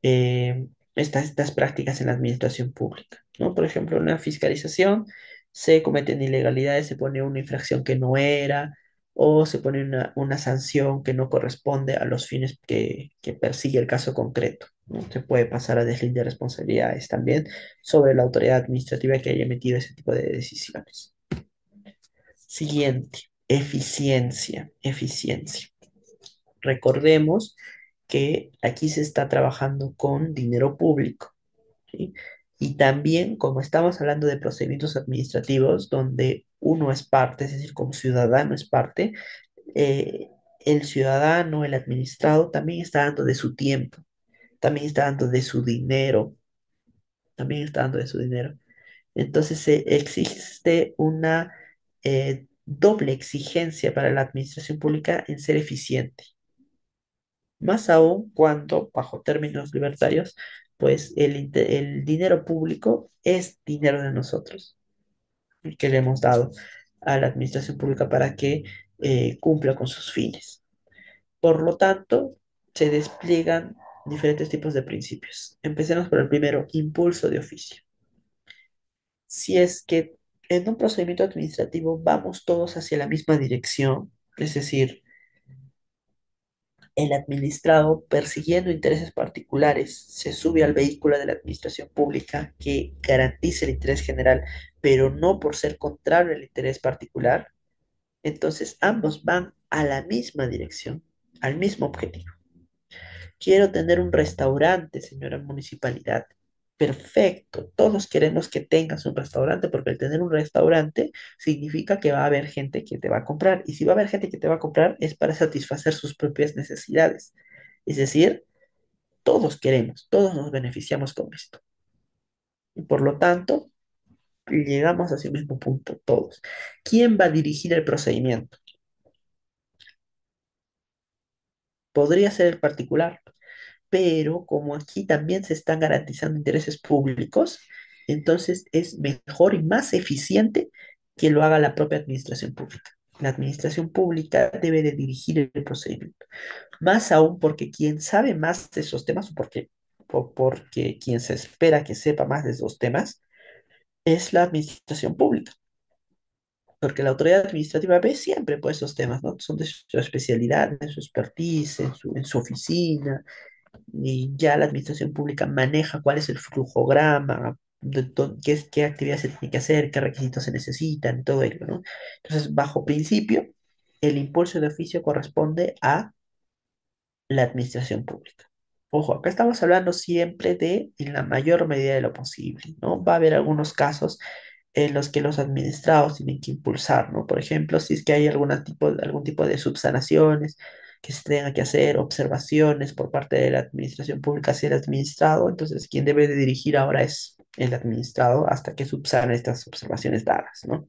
estas prácticas en la administración pública, ¿no? Por ejemplo, en la fiscalización se cometen ilegalidades, se pone una infracción que no era, o se pone una sanción que no corresponde a los fines que persigue el caso concreto, ¿no? Se puede pasar a deslinde de responsabilidades también sobre la autoridad administrativa que haya emitido ese tipo de decisiones. Siguiente, eficiencia, eficiencia. Recordemos que aquí se está trabajando con dinero público, ¿sí? Y también, como estamos hablando de procedimientos administrativos donde uno es parte, es decir, como ciudadano es parte, eh, el ciudadano, el administrado, también está dando de su tiempo, también está dando de su dinero, también está dando de su dinero. Entonces, existe una doble exigencia para la administración pública en ser eficiente, más aún cuando, bajo términos libertarios, pues el dinero público es dinero de nosotros, el que le hemos dado a la administración pública para que cumpla con sus fines. Por lo tanto, se despliegan diferentes tipos de principios. Empecemos por el primero, impulso de oficio. Si es que en un procedimiento administrativo vamos todos hacia la misma dirección, es decir, el administrado, persiguiendo intereses particulares, se sube al vehículo de la administración pública que garantice el interés general, pero no por ser contrario al interés particular, entonces ambos van a la misma dirección, al mismo objetivo. Quiero tener un restaurante, señora municipalidad. Perfecto, todos queremos que tengas un restaurante porque el tener un restaurante significa que va a haber gente que te va a comprar y si va a haber gente que te va a comprar es para satisfacer sus propias necesidades. Es decir, todos queremos, todos nos beneficiamos con esto. Y por lo tanto, llegamos hacia el mismo punto todos. ¿Quién va a dirigir el procedimiento? Podría ser el particular, pero como aquí también se están garantizando intereses públicos, entonces es mejor y más eficiente que lo haga la propia administración pública. La administración pública debe de dirigir el procedimiento, más aún porque quien sabe más de esos temas o porque quien se espera que sepa más de esos temas es la administración pública. Porque la autoridad administrativa ve siempre pues esos temas, ¿no? Son de su especialidad, de su expertise, en su oficina, y ya la administración pública maneja cuál es el flujograma, qué actividad se tiene que hacer, qué requisitos se necesitan, todo ello, ¿no? Entonces, bajo principio, el impulso de oficio corresponde a la administración pública. Ojo, acá estamos hablando siempre de en la mayor medida de lo posible, ¿no? Va a haber algunos casos en los que los administrados tienen que impulsar, ¿no? Por ejemplo, si es que hay algún tipo de subsanaciones que se tenga que hacer, observaciones por parte de la administración pública hacia el administrado, entonces quien debe de dirigir ahora es el administrado hasta que subsane estas observaciones dadas, ¿no?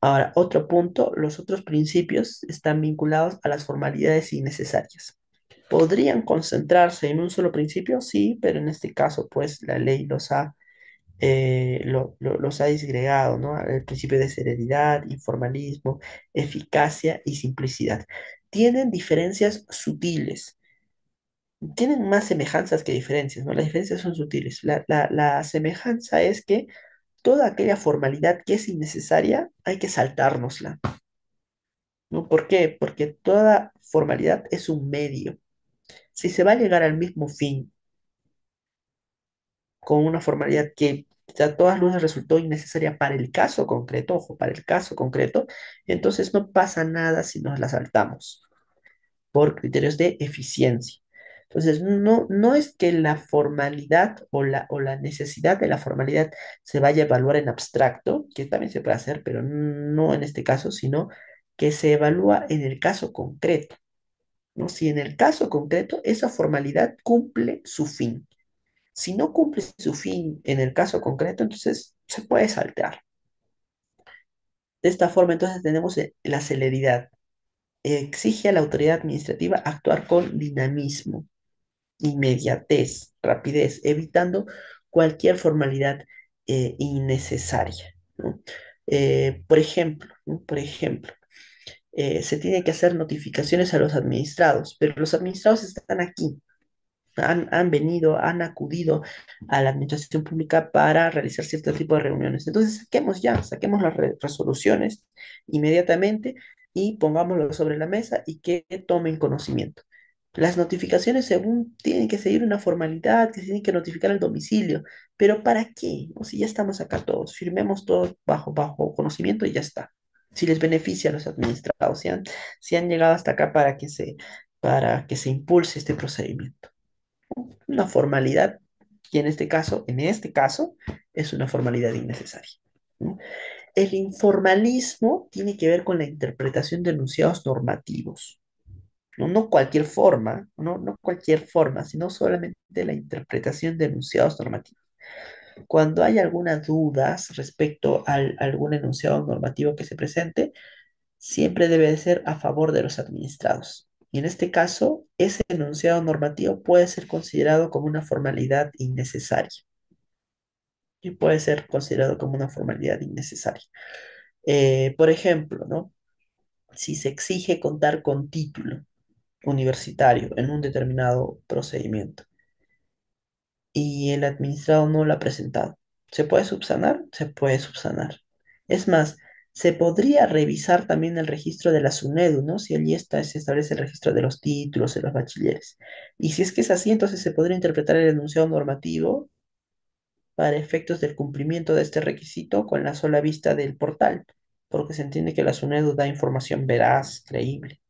Ahora, otro punto, los otros principios están vinculados a las formalidades innecesarias. ¿Podrían concentrarse en un solo principio? Sí, pero en este caso, pues la ley los ha disgregado, ¿no? El principio de celeridad, informalismo, eficacia y simplicidad. Tienen diferencias sutiles, tienen más semejanzas que diferencias, ¿no? Las diferencias son sutiles. La semejanza es que toda aquella formalidad que es innecesaria hay que saltárnosla, ¿no? ¿Por qué? Porque toda formalidad es un medio. Si se va a llegar al mismo fin con una formalidad que a todas luces resultó innecesaria para el caso concreto, ojo, para el caso concreto, entonces no pasa nada si nos la saltamos por criterios de eficiencia. Entonces, no es que la formalidad o la necesidad de la formalidad se vaya a evaluar en abstracto, que también se puede hacer, pero no en este caso, sino que se evalúa en el caso concreto, ¿no? Si en el caso concreto esa formalidad cumple su fin. Si no cumple su fin en el caso concreto, entonces se puede saltear. De esta forma, entonces tenemos la celeridad. Exige a la autoridad administrativa actuar con dinamismo, inmediatez, rapidez, evitando cualquier formalidad innecesaria, ¿no? Por ejemplo, ¿no? Por ejemplo, se tiene que hacer notificaciones a los administrados, pero los administrados están aquí, han venido, han acudido a la administración pública para realizar cierto tipo de reuniones. Entonces, saquemos las resoluciones inmediatamente y pongámoslo sobre la mesa y que tomen conocimiento. Las notificaciones, según tienen que seguir una formalidad, que se tienen que notificar al domicilio, pero ¿para qué? ¿No? Si ya estamos acá todos, firmemos todos bajo conocimiento y ya está. Si les beneficia a los administrados, si han llegado hasta acá para que se impulse este procedimiento. Una formalidad que en este caso, es una formalidad innecesaria, ¿no? El informalismo tiene que ver con la interpretación de enunciados normativos, ¿no? No cualquier forma, no cualquier forma, sino solamente la interpretación de enunciados normativos. Cuando hay algunas dudas respecto a algún enunciado normativo que se presente, siempre debe de ser a favor de los administrados. Y en este caso, ese enunciado normativo puede ser considerado como una formalidad innecesaria. Y puede ser considerado como una formalidad innecesaria. Por ejemplo, ¿no? Si se exige contar con título universitario en un determinado procedimiento y el administrado no lo ha presentado, ¿se puede subsanar? Se puede subsanar. Es más, se podría revisar también el registro de la SUNEDU, ¿no? Si allí se establece el registro de los títulos de los bachilleres. Y si es que es así, entonces se podría interpretar el enunciado normativo para efectos del cumplimiento de este requisito con la sola vista del portal, porque se entiende que la SUNEDU da información veraz, creíble.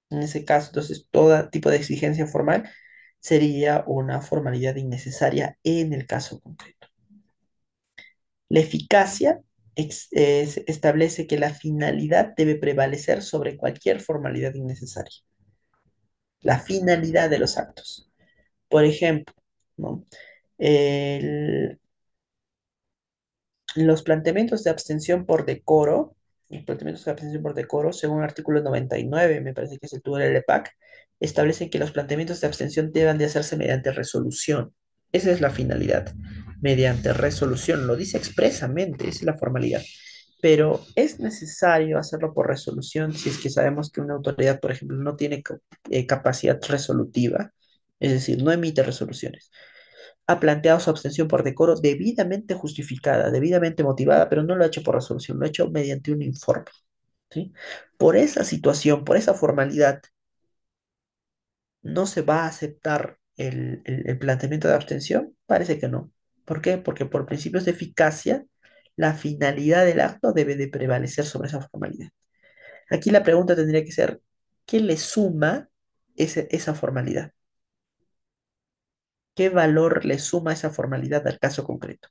En ese caso, entonces, todo tipo de exigencia formal sería una formalidad innecesaria en el caso concreto. La eficacia establece que la finalidad debe prevalecer sobre cualquier formalidad innecesaria. La finalidad de los actos. Por ejemplo, ¿no? El, los planteamientos de abstención por decoro, los planteamientos de abstención por decoro, según el artículo 99, me parece que es el tubo del EPAC, establecen que los planteamientos de abstención deben de hacerse mediante resolución. Esa es la finalidad, mediante resolución. Lo dice expresamente, esa es la formalidad. Pero es necesario hacerlo por resolución si es que sabemos que una autoridad, por ejemplo, no tiene capacidad resolutiva, es decir, no emite resoluciones, ha planteado su abstención por decoro debidamente justificada, debidamente motivada, pero no lo ha hecho por resolución, lo ha hecho mediante un informe, ¿sí? Por esa situación, por esa formalidad, ¿no se va a aceptar el planteamiento de abstención? Parece que no. ¿Por qué? Porque por principios de eficacia, la finalidad del acto debe de prevalecer sobre esa formalidad. Aquí la pregunta tendría que ser, ¿qué le suma esa formalidad? ¿Qué valor le suma esa formalidad al caso concreto?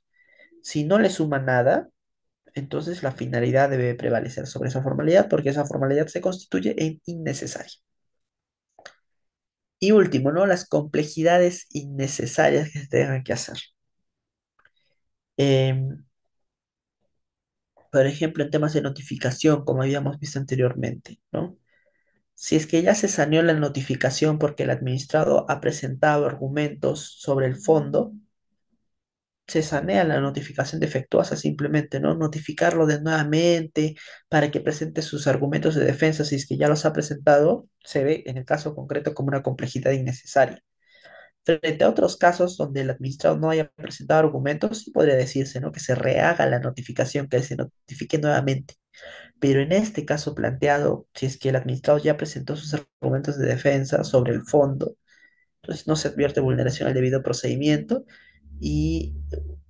Si no le suma nada, entonces la finalidad debe prevalecer sobre esa formalidad porque esa formalidad se constituye en innecesaria. Y último, ¿no? Las complejidades innecesarias que se tengan que hacer. Em, por ejemplo, en temas de notificación, como habíamos visto anteriormente, ¿no? Si es que ya se saneó la notificación porque el administrado ha presentado argumentos sobre el fondo, se sanea la notificación defectuosa simplemente, ¿no? Notificarlo de nuevamente para que presente sus argumentos de defensa si es que ya los ha presentado, se ve en el caso concreto como una complejidad innecesaria. Frente a otros casos donde el administrado no haya presentado argumentos, sí podría decirse, ¿no? Que se rehaga la notificación, que se notifique nuevamente. Pero en este caso planteado, si es que el administrado ya presentó sus argumentos de defensa sobre el fondo, entonces no se advierte vulneración al debido procedimiento y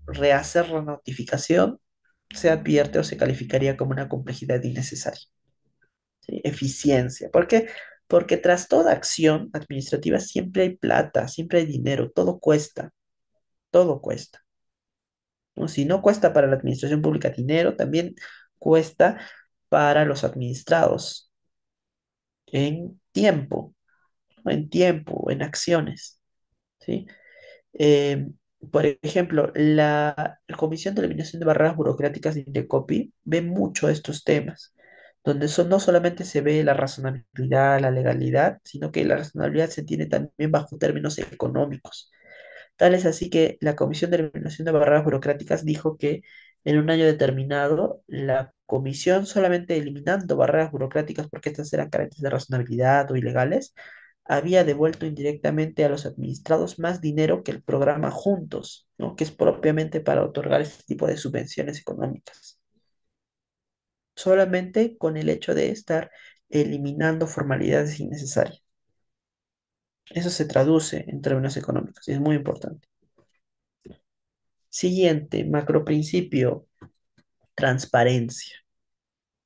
rehacer la notificación se advierte o se calificaría como una complejidad innecesaria. ¿Sí? Eficiencia. ¿Por qué? Porque tras toda acción administrativa siempre hay plata, siempre hay dinero, todo cuesta. ¿No? Si no cuesta para la administración pública dinero, también cuesta para los administrados en tiempo, ¿no? En tiempo, en acciones. ¿Sí? Eh, por ejemplo, la Comisión de Eliminación de Barreras Burocráticas de Indecopi ve mucho estos temas, donde no solamente se ve la razonabilidad, la legalidad, sino que la razonabilidad se entiende también bajo términos económicos. Tal es así que la Comisión de Eliminación de Barreras Burocráticas dijo que en un año determinado, la comisión solamente eliminando barreras burocráticas porque estas eran carentes de razonabilidad o ilegales, había devuelto indirectamente a los administrados más dinero que el programa Juntos, ¿no? Que es propiamente para otorgar este tipo de subvenciones económicas. Solamente con el hecho de estar eliminando formalidades innecesarias. Eso se traduce en términos económicos y es muy importante. Siguiente, macroprincipio, transparencia.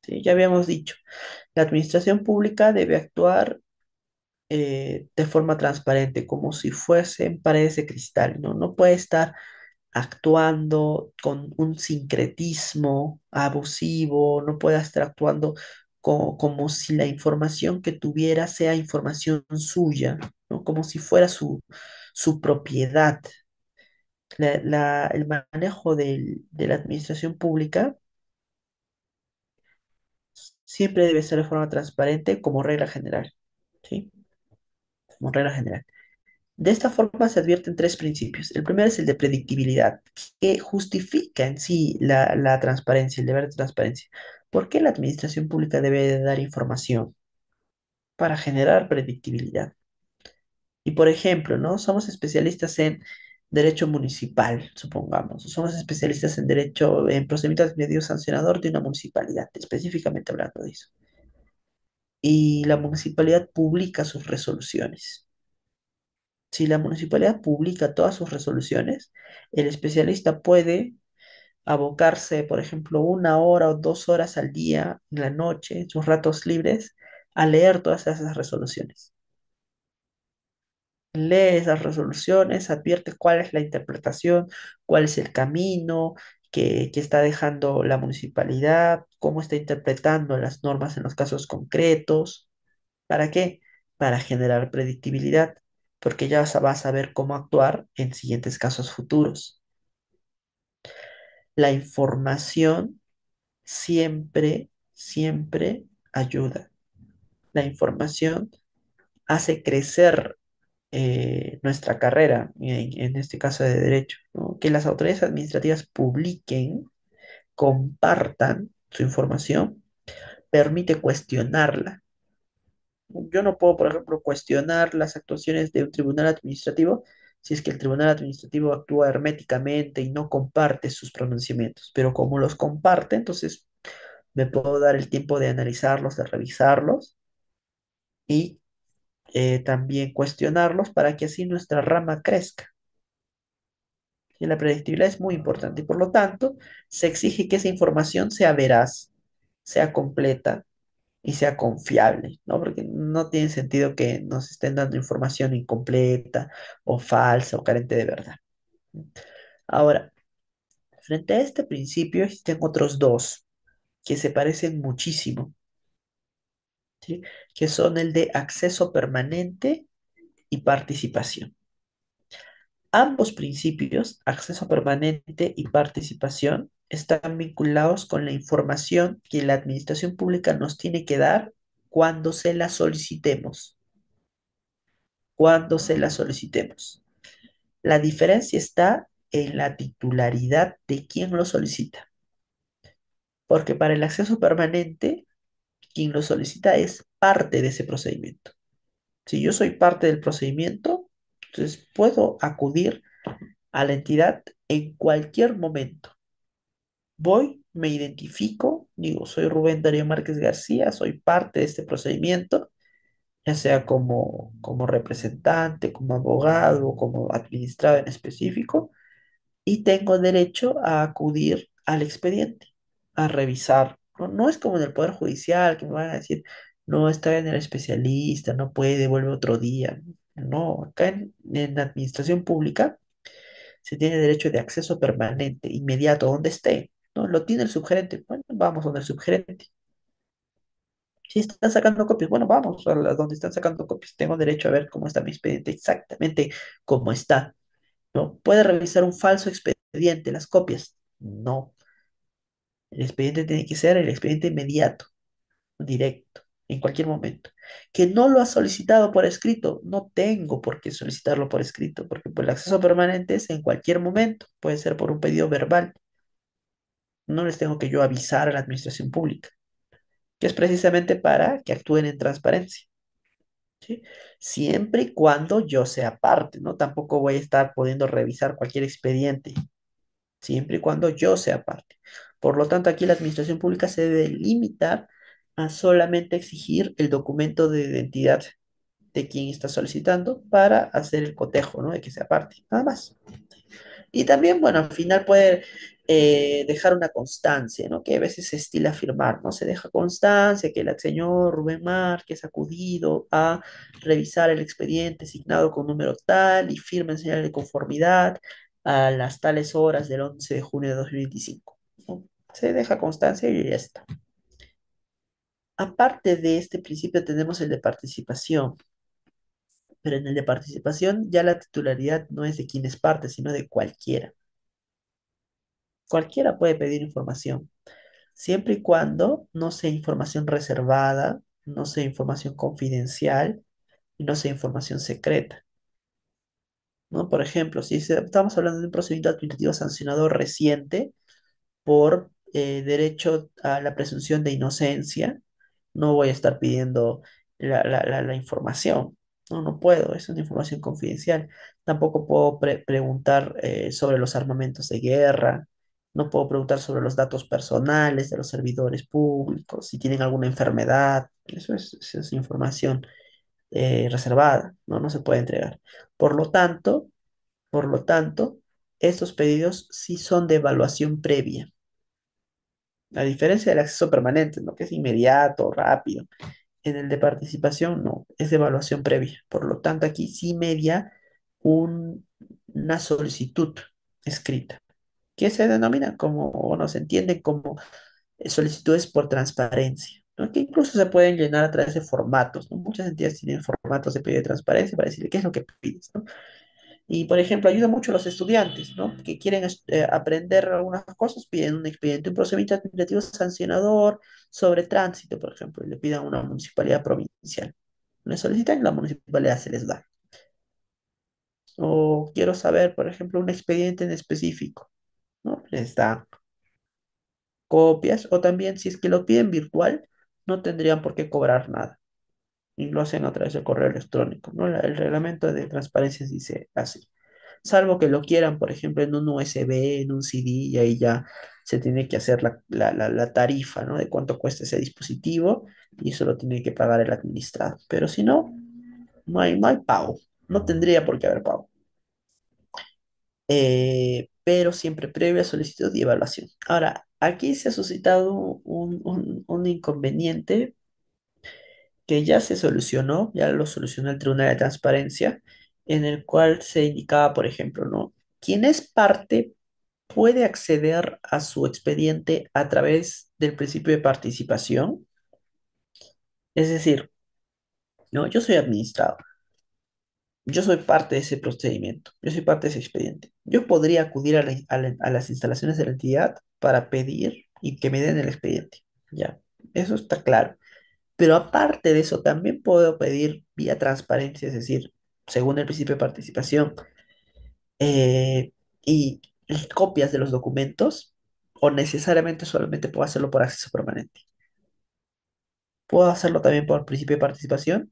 ¿Sí? Ya habíamos dicho, la administración pública debe actuar de forma transparente, como si fuesen paredes de cristal, ¿no? No puede estar actuando con un sincretismo abusivo, no puede estar actuando como si la información que tuviera sea información suya, ¿no? Como si fuera su propiedad. El manejo de la administración pública siempre debe ser de forma transparente como regla general, ¿sí? Como regla general. De esta forma se advierten tres principios. El primero es el de predictibilidad, que justifica en sí la transparencia, el deber de transparencia. ¿Por qué la administración pública debe de dar información? Para generar predictibilidad. Y por ejemplo, ¿no? Somos especialistas en derecho municipal, supongamos. O somos especialistas en derecho, en procedimientos administrativos sancionador de una municipalidad, específicamente hablando de eso. Y la municipalidad publica sus resoluciones. Si la municipalidad publica todas sus resoluciones, el especialista puede abocarse, por ejemplo, 1 hora o 2 horas al día, en la noche, en sus ratos libres, a leer todas esas resoluciones. Lee esas resoluciones, advierte cuál es la interpretación, cuál es el camino que está dejando la municipalidad, cómo está interpretando las normas en los casos concretos. ¿Para qué? Para generar predictibilidad, porque ya va a saber cómo actuar en siguientes casos futuros. La información siempre, siempre ayuda. La información hace crecer nuestra carrera, en este caso de derecho, ¿no? Que las autoridades administrativas publiquen, compartan su información, permite cuestionarla. Yo no puedo, por ejemplo, cuestionar las actuaciones de un tribunal administrativo si es que el tribunal administrativo actúa herméticamente y no comparte sus pronunciamientos, pero como los comparte, entonces me puedo dar el tiempo de analizarlos, de revisarlos y también cuestionarlos para que así nuestra rama crezca. Y la predictibilidad es muy importante y por lo tanto se exige que esa información sea veraz, sea completa y sea confiable, ¿no? Porque no tiene sentido que nos estén dando información incompleta o falsa o carente de verdad. Ahora, frente a este principio existen otros dos que se parecen muchísimo, ¿sí? Que son el de acceso permanente y participación. Ambos principios, acceso permanente y participación, están vinculados con la información que la administración pública nos tiene que dar cuando se la solicitemos. Cuando se la solicitemos. La diferencia está en la titularidad de quien lo solicita, porque para el acceso permanente, quien lo solicita es parte de ese procedimiento. Si yo soy parte del procedimiento, entonces puedo acudir a la entidad en cualquier momento. Voy, me identifico, digo, soy Rubén Darío Márquez García, soy parte de este procedimiento, ya sea como representante, como abogado, como administrado en específico, y tengo derecho a acudir al expediente, a revisar. No, no es como en el Poder Judicial, que me van a decir, no, está en el especialista, no puede, vuelve otro día. No, acá en la administración pública se tiene derecho de acceso permanente, inmediato, donde esté. ¿No? Lo tiene el subgerente. Bueno, vamos donde el subgerente. Si están sacando copias, bueno, vamos a donde están sacando copias. Tengo derecho a ver cómo está mi expediente, exactamente cómo está. ¿No? ¿Puede revisar un falso expediente, las copias? No. El expediente tiene que ser el expediente inmediato, directo, en cualquier momento. Que no lo ha solicitado por escrito, no tengo por qué solicitarlo por escrito, porque pues, el acceso permanente es en cualquier momento, puede ser por un pedido verbal. No les tengo que yo avisar a la administración pública, que es precisamente para que actúen en transparencia. ¿Sí? Siempre y cuando yo sea parte, ¿no? Tampoco voy a estar pudiendo revisar cualquier expediente siempre y cuando yo sea parte. Por lo tanto, aquí la administración pública se debe limitar a solamente exigir el documento de identidad de quien está solicitando para hacer el cotejo, ¿no? De que sea parte, nada más. Y también, bueno, al final puede dejar una constancia, ¿no? Que a veces se estila firmar, ¿no? Se deja constancia que el señor Rubén Márquez ha acudido a revisar el expediente asignado con número tal y firma en señal de conformidad a las tales horas del 11 de junio de 2025, ¿no? Se deja constancia y ya está. Aparte de este principio tenemos el de participación, pero en el de participación ya la titularidad no es de quien es parte, sino de cualquiera. Cualquiera puede pedir información, siempre y cuando no sea información reservada, no sea información confidencial y no sea información secreta, ¿no? Por ejemplo, si estamos hablando de un procedimiento administrativo sancionador reciente por derecho a la presunción de inocencia, no voy a estar pidiendo la información. No, no puedo, es una información confidencial. Tampoco puedo preguntar sobre los armamentos de guerra, no puedo preguntar sobre los datos personales de los servidores públicos, si tienen alguna enfermedad. Eso es información reservada, ¿no? No se puede entregar. Por lo tanto, por lo tanto, estos pedidos sí son de evaluación previa. A diferencia del acceso permanente, ¿no? Que es inmediato, rápido. En el de participación, no, es de evaluación previa. Por lo tanto, aquí sí media una solicitud escrita, que se denomina como, o no se entiende como solicitudes por transparencia, ¿no? Que incluso se pueden llenar a través de formatos, ¿no? Muchas entidades tienen formatos de pedido de transparencia para decirle qué es lo que pides, ¿no? Y, por ejemplo, ayuda mucho a los estudiantes, ¿no? Que quieren aprender algunas cosas, piden un expediente, un procedimiento administrativo sancionador sobre tránsito, por ejemplo, y le pidan a una municipalidad provincial. Le solicitan y la municipalidad se les da. O quiero saber, por ejemplo, un expediente en específico, ¿no? Les dan copias, o también si es que lo piden virtual, no tendrían por qué cobrar nada. Y lo hacen a través del correo electrónico, ¿no? El reglamento de transparencia dice así. Salvo que lo quieran, por ejemplo, en un USB, en un CD, y ahí ya se tiene que hacer la tarifa, ¿no? De cuánto cuesta ese dispositivo, y eso lo tiene que pagar el administrador. Pero si no, no hay pago. No tendría por qué haber pago. pero siempre previa solicitud y evaluación. Ahora, aquí se ha suscitado un inconveniente que ya se solucionó, ya lo solucionó el Tribunal de Transparencia, en el cual se indicaba, por ejemplo, ¿no? Quien es parte puede acceder a su expediente a través del principio de participación. Es decir, ¿no? Yo soy administrado, yo soy parte de ese procedimiento, yo soy parte de ese expediente. Yo podría acudir a las instalaciones de la entidad para pedir y que me den el expediente. Ya, eso está claro. Pero aparte de eso, también puedo pedir vía transparencia, es decir, según el principio de participación, eh, y copias de los documentos, o necesariamente solamente puedo hacerlo por acceso permanente. Puedo hacerlo también por principio de participación,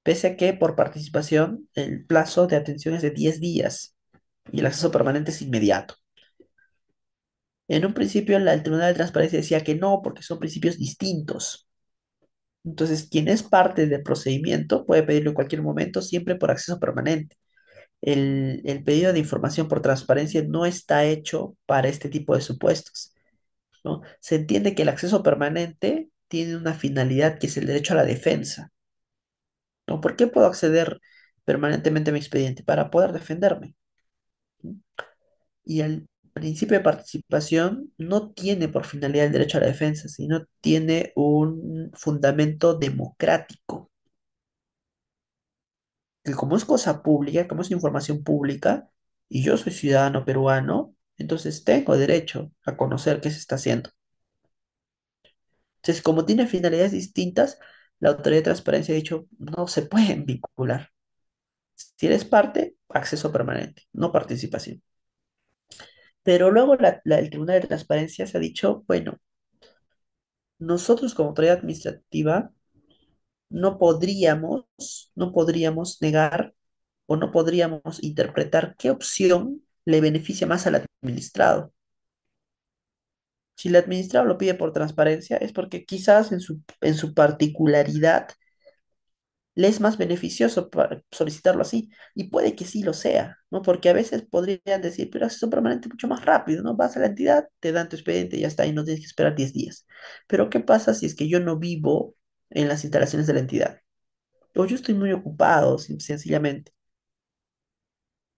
pese a que por participación el plazo de atención es de 10 días y el acceso permanente es inmediato. En un principio el Tribunal de Transparencia decía que no, porque son principios distintos. Entonces, quien es parte del procedimiento puede pedirlo en cualquier momento, siempre por acceso permanente. El pedido de información por transparencia no está hecho para este tipo de supuestos, ¿no? Se entiende que el acceso permanente tiene una finalidad que es el derecho a la defensa, ¿no? ¿Por qué puedo acceder permanentemente a mi expediente? Para poder defenderme, ¿no? Y el principio de participación no tiene por finalidad el derecho a la defensa, sino tiene un fundamento democrático, que como es cosa pública, como es información pública, y yo soy ciudadano peruano, entonces tengo derecho a conocer qué se está haciendo. Entonces, como tiene finalidades distintas, la autoridad de transparencia ha dicho, no se pueden vincular. Si eres parte, acceso permanente, no participación. Pero luego el Tribunal de Transparencia se ha dicho, bueno, nosotros como autoridad administrativa no podríamos negar o no podríamos interpretar qué opción le beneficia más al administrado. Si el administrado lo pide por transparencia, es porque quizás en su particularidad le es más beneficioso solicitarlo así. Y puede que sí lo sea, ¿no? Porque a veces podrían decir, pero acceso permanente mucho más rápido, ¿no? Vas a la entidad, te dan tu expediente y ya está, y no tienes que esperar 10 días. Pero ¿qué pasa si es que yo no vivo en las instalaciones de la entidad? O yo estoy muy ocupado, sencillamente.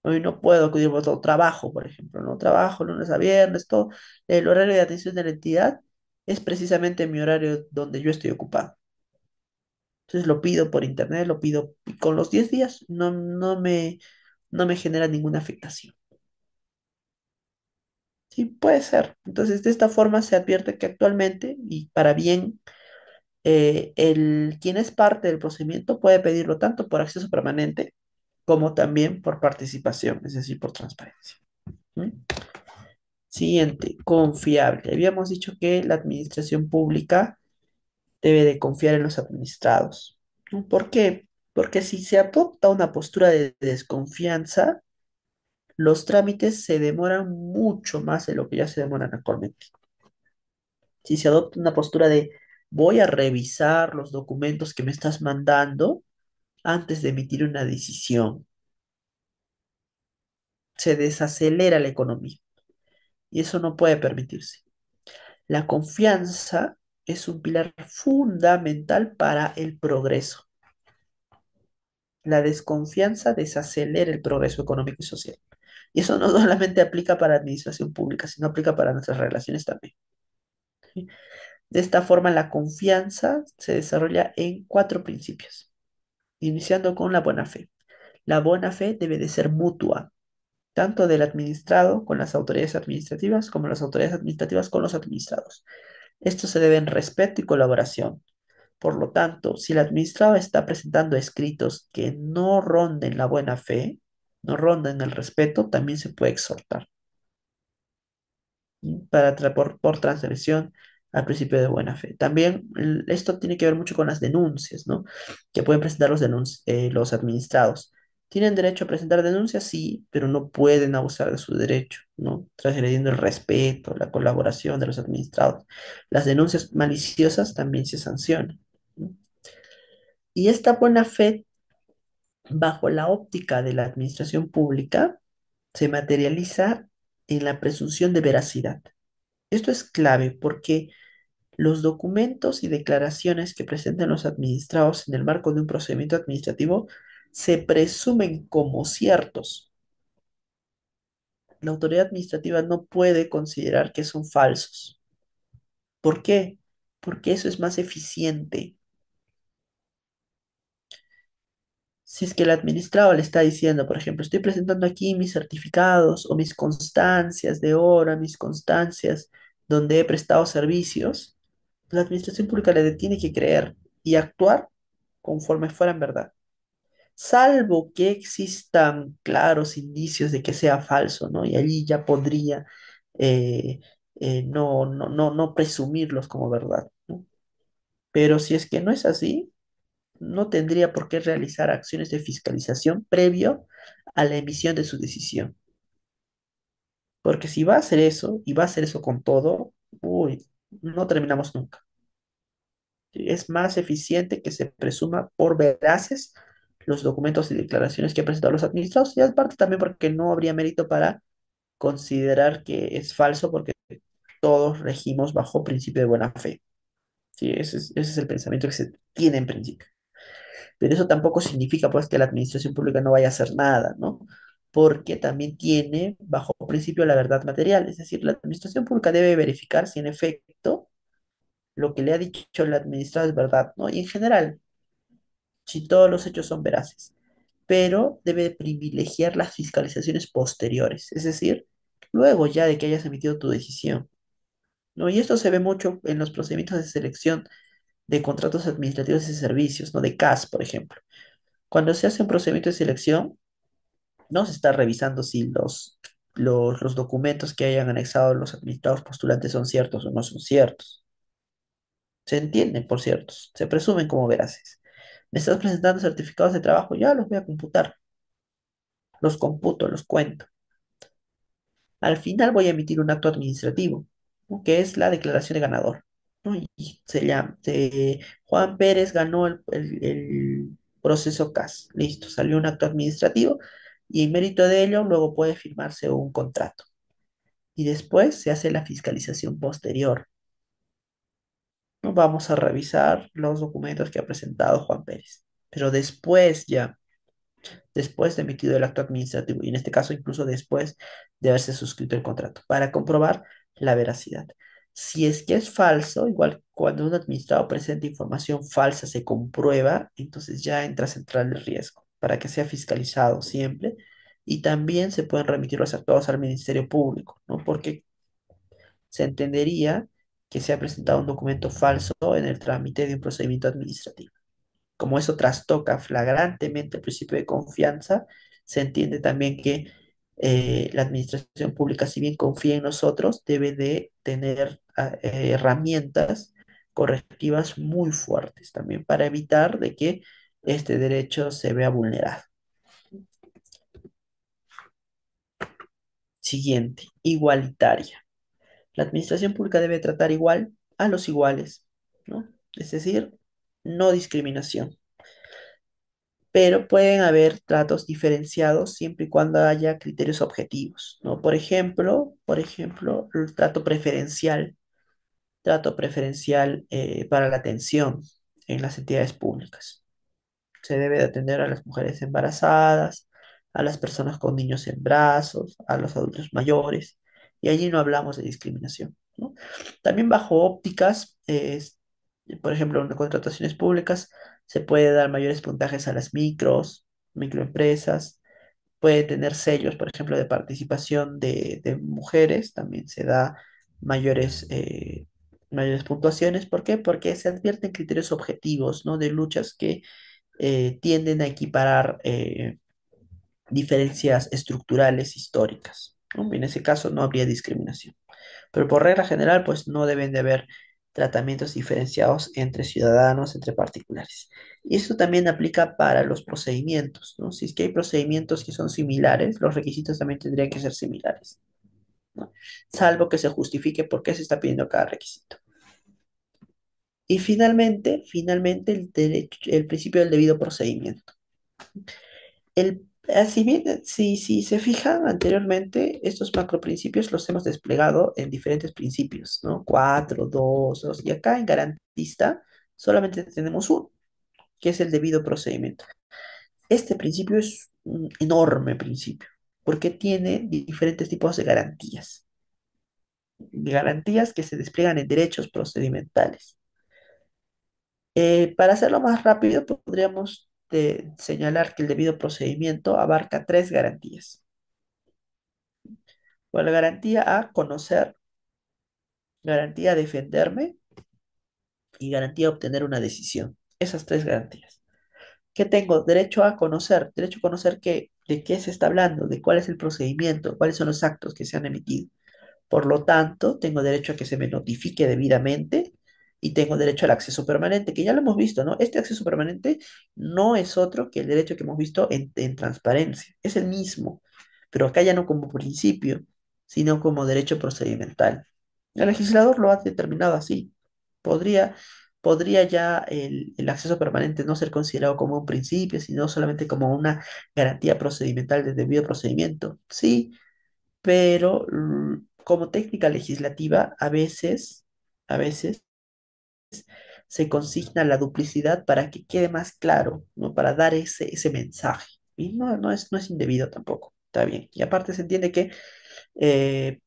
Hoy no puedo acudir a otro trabajo, por ejemplo, ¿no? Trabajo lunes a viernes, todo. El horario de atención de la entidad es precisamente mi horario donde yo estoy ocupado. Entonces lo pido por internet, lo pido y con los 10 días no me genera ninguna afectación. Sí, puede ser. Entonces, de esta forma se advierte que actualmente, y para bien, quien es parte del procedimiento puede pedirlo tanto por acceso permanente como también por participación, es decir, por transparencia. ¿Mm? Siguiente, confiable. Habíamos dicho que la administración pública debe de confiar en los administrados, ¿no? ¿Por qué? Porque si se adopta una postura de desconfianza, los trámites se demoran mucho más de lo que ya se demoran actualmente. Si se adopta una postura de voy a revisar los documentos que me estás mandando antes de emitir una decisión, se desacelera la economía y eso no puede permitirse. La confianza es un pilar fundamental para el progreso. La desconfianza desacelera el progreso económico y social. Y eso no solamente aplica para la administración pública, sino aplica para nuestras relaciones también. ¿Sí? De esta forma, la confianza se desarrolla en cuatro principios, iniciando con la buena fe. La buena fe debe de ser mutua, tanto del administrado con las autoridades administrativas como las autoridades administrativas con los administrados. Esto se debe en respeto y colaboración. Por lo tanto, si el administrado está presentando escritos que no ronden la buena fe, no ronden el respeto, también se puede exhortar, ¿sí? Por transgresión al principio de buena fe. También esto tiene que ver mucho con las denuncias, ¿no? Que pueden presentar los administrados. ¿Tienen derecho a presentar denuncias? Sí, pero no pueden abusar de su derecho, ¿no? Transgrediendo el respeto, la colaboración de los administrados. Las denuncias maliciosas también se sancionan, ¿no? Y esta buena fe, bajo la óptica de la administración pública, se materializa en la presunción de veracidad. Esto es clave porque los documentos y declaraciones que presenten los administrados en el marco de un procedimiento administrativo se presumen como ciertos. La autoridad administrativa no puede considerar que son falsos. ¿Por qué? Porque eso es más eficiente. Si es que el administrado le está diciendo, por ejemplo, estoy presentando aquí mis certificados o mis constancias de hora, mis constancias donde he prestado servicios, la administración pública le tiene que creer y actuar conforme fueran verdad, salvo que existan claros indicios de que sea falso, ¿no? Y allí ya podría no presumirlos como verdad, ¿no? Pero si es que no es así, no tendría por qué realizar acciones de fiscalización previo a la emisión de su decisión. Porque si va a hacer eso, y va a hacer eso con todo, uy, no terminamos nunca. Es más eficiente que se presuma por veraces los documentos y declaraciones que han presentado los administrados, y aparte también porque no habría mérito para considerar que es falso, porque todos regimos bajo principio de buena fe. Sí, ese es el pensamiento que se tiene en principio. Pero eso tampoco significa pues que la administración pública no vaya a hacer nada, ¿no? Porque también tiene bajo principio la verdad material, es decir, la administración pública debe verificar si en efecto lo que le ha dicho el administrado es verdad, ¿no? Y en general, si todos los hechos son veraces, pero debe privilegiar las fiscalizaciones posteriores, es decir, luego ya de que hayas emitido tu decisión, ¿no? Y esto se ve mucho en los procedimientos de selección de contratos administrativos y servicios, ¿no? De CAS, por ejemplo. Cuando se hace un procedimiento de selección, no se está revisando si los documentos que hayan anexado los administrados postulantes son ciertos o no son ciertos. Se entienden por ciertos, se presumen como veraces. Me estás presentando certificados de trabajo, ya los voy a computar, los computo, los cuento. Al final voy a emitir un acto administrativo, ¿no? Que es la declaración de ganador, ¿no? Y se llama, Juan Pérez ganó el proceso CAS. Listo, salió un acto administrativo y en mérito de ello luego puede firmarse un contrato. Y después se hace la fiscalización posterior, ¿no? Vamos a revisar los documentos que ha presentado Juan Pérez. Pero después ya después de emitido el acto administrativo y en este caso incluso después de haberse suscrito el contrato para comprobar la veracidad. Si es que es falso, igual cuando un administrado presenta información falsa se comprueba, entonces ya entra a central de riesgo para que sea fiscalizado siempre y también se pueden remitir los actuados al Ministerio Público, ¿no? Porque se entendería que se ha presentado un documento falso en el trámite de un procedimiento administrativo. Como eso trastoca flagrantemente el principio de confianza, se entiende también que la administración pública, si bien confía en nosotros, debe de tener herramientas correctivas muy fuertes también para evitar de que este derecho se vea vulnerado. Siguiente, igualitaria. La administración pública debe tratar igual a los iguales, ¿no? Es decir, no discriminación. Pero pueden haber tratos diferenciados siempre y cuando haya criterios objetivos, ¿no? Por ejemplo, el trato preferencial para la atención en las entidades públicas. Se debe de atender a las mujeres embarazadas, a las personas con niños en brazos, a los adultos mayores, y allí no hablamos de discriminación, ¿no? También bajo ópticas, por ejemplo, en contrataciones públicas, se puede dar mayores puntajes a las microempresas, puede tener sellos, por ejemplo, de participación de mujeres, también se da mayores, mayores puntuaciones. ¿Por qué? Porque se advierten criterios objetivos, ¿no? De luchas que tienden a equiparar diferencias estructurales históricas, ¿no? En ese caso no habría discriminación. Pero por regla general, pues no deben de haber tratamientos diferenciados entre ciudadanos, entre particulares. Y eso también aplica para los procedimientos, ¿no? Si es que hay procedimientos que son similares, los requisitos también tendrían que ser similares, ¿no? Salvo que se justifique por qué se está pidiendo cada requisito. Y finalmente el principio del debido procedimiento. Así bien, si se fijan anteriormente, estos macroprincipios los hemos desplegado en diferentes principios, ¿no? Cuatro, dos, dos, y acá en garantista solamente tenemos uno, que es el debido procedimiento. Este principio es un enorme principio, porque tiene diferentes tipos de garantías que se despliegan en derechos procedimentales. Para hacerlo más rápido, podríamos señalar que el debido procedimiento abarca tres garantías. Bueno, la garantía a conocer, garantía a defenderme y garantía a obtener una decisión. Esas tres garantías. ¿Qué tengo? Derecho a conocer de qué se está hablando, de cuál es el procedimiento, cuáles son los actos que se han emitido. Por lo tanto, tengo derecho a que se me notifique debidamente y tengo derecho al acceso permanente, que ya lo hemos visto, ¿no? Este acceso permanente no es otro que el derecho que hemos visto en transparencia, es el mismo, pero acá ya no como principio, sino como derecho procedimental. El legislador lo ha determinado así. Podría, podría ya el acceso permanente no ser considerado como un principio, sino solamente como una garantía procedimental de debido procedimiento. Sí, pero como técnica legislativa, a veces se consigna la duplicidad para que quede más claro, ¿no? Para dar ese mensaje. Y no es indebido tampoco, está bien. Y aparte se entiende que eh,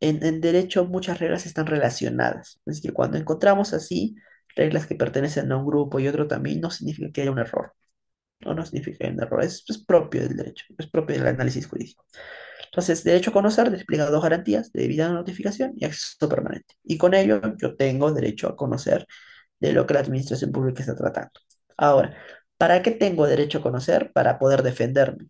en derecho muchas reglas están relacionadas. Es que cuando encontramos así reglas que pertenecen a un grupo y otro también, no significa que haya un error. No significa que haya un error. Es propio del derecho, es propio del análisis jurídico. Entonces, derecho a conocer despliega dos garantías de debida notificación y acceso permanente. Y con ello yo tengo derecho a conocer de lo que la administración pública está tratando. Ahora, ¿para qué tengo derecho a conocer? Para poder defenderme.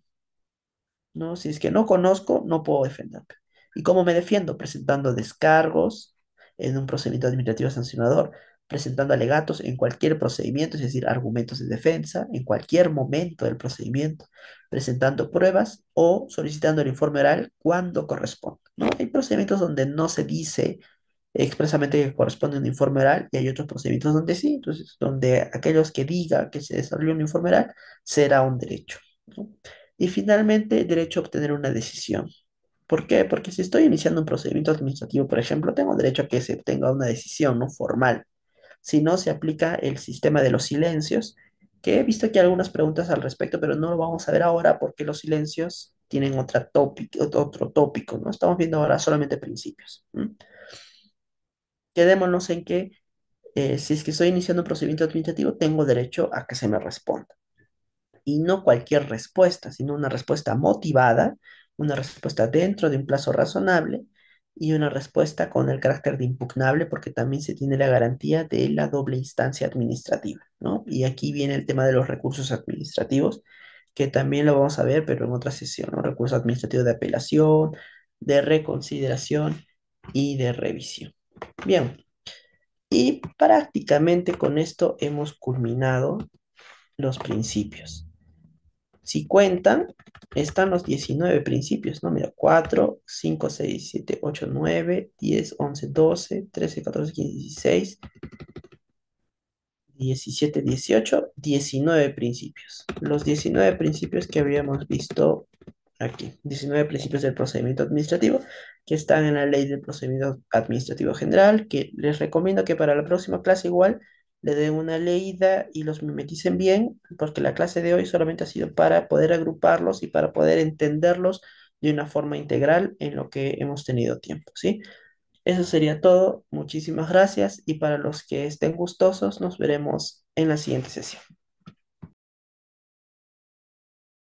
¿No? Si es que no conozco, no puedo defenderme. ¿Y cómo me defiendo? Presentando descargos en un procedimiento administrativo sancionador, presentando alegatos en cualquier procedimiento, es decir, argumentos de defensa, en cualquier momento del procedimiento, presentando pruebas o solicitando el informe oral cuando corresponda, ¿no? Hay procedimientos donde no se dice expresamente que corresponde un informe oral y hay otros procedimientos donde sí, entonces donde aquellos que diga que se desarrolle un informe oral será un derecho, ¿no? Y finalmente, derecho a obtener una decisión. ¿Por qué? Porque si estoy iniciando un procedimiento administrativo, por ejemplo, tengo derecho a que se obtenga una decisión no formal. Si no, se aplica el sistema de los silencios, que he visto aquí algunas preguntas al respecto, pero no lo vamos a ver ahora porque los silencios tienen otro tópico, ¿no? Estamos viendo ahora solamente principios. Quedémonos en que si es que estoy iniciando un procedimiento administrativo, tengo derecho a que se me responda. Y no cualquier respuesta, sino una respuesta motivada, una respuesta dentro de un plazo razonable y una respuesta con el carácter de impugnable, porque también se tiene la garantía de la doble instancia administrativa, ¿no? Y aquí viene el tema de los recursos administrativos, que también lo vamos a ver, pero en otra sesión, ¿no? Recursos administrativos de apelación, de reconsideración y de revisión. Bien, y prácticamente con esto hemos culminado los principios. Si cuentan, están los 19 principios, ¿no? Mira, 4, 5, 6, 7, 8, 9, 10, 11, 12, 13, 14, 15, 16, 17, 18, 19 principios. Los 19 principios que habíamos visto aquí. 19 principios del procedimiento administrativo que están en la ley del procedimiento administrativo general, que les recomiendo que para la próxima clase igual le den una leída y los mimeticen bien, porque la clase de hoy solamente ha sido para poder agruparlos y para poder entenderlos de una forma integral en lo que hemos tenido tiempo, ¿sí? Eso sería todo. Muchísimas gracias y para los que estén gustosos, nos veremos en la siguiente sesión.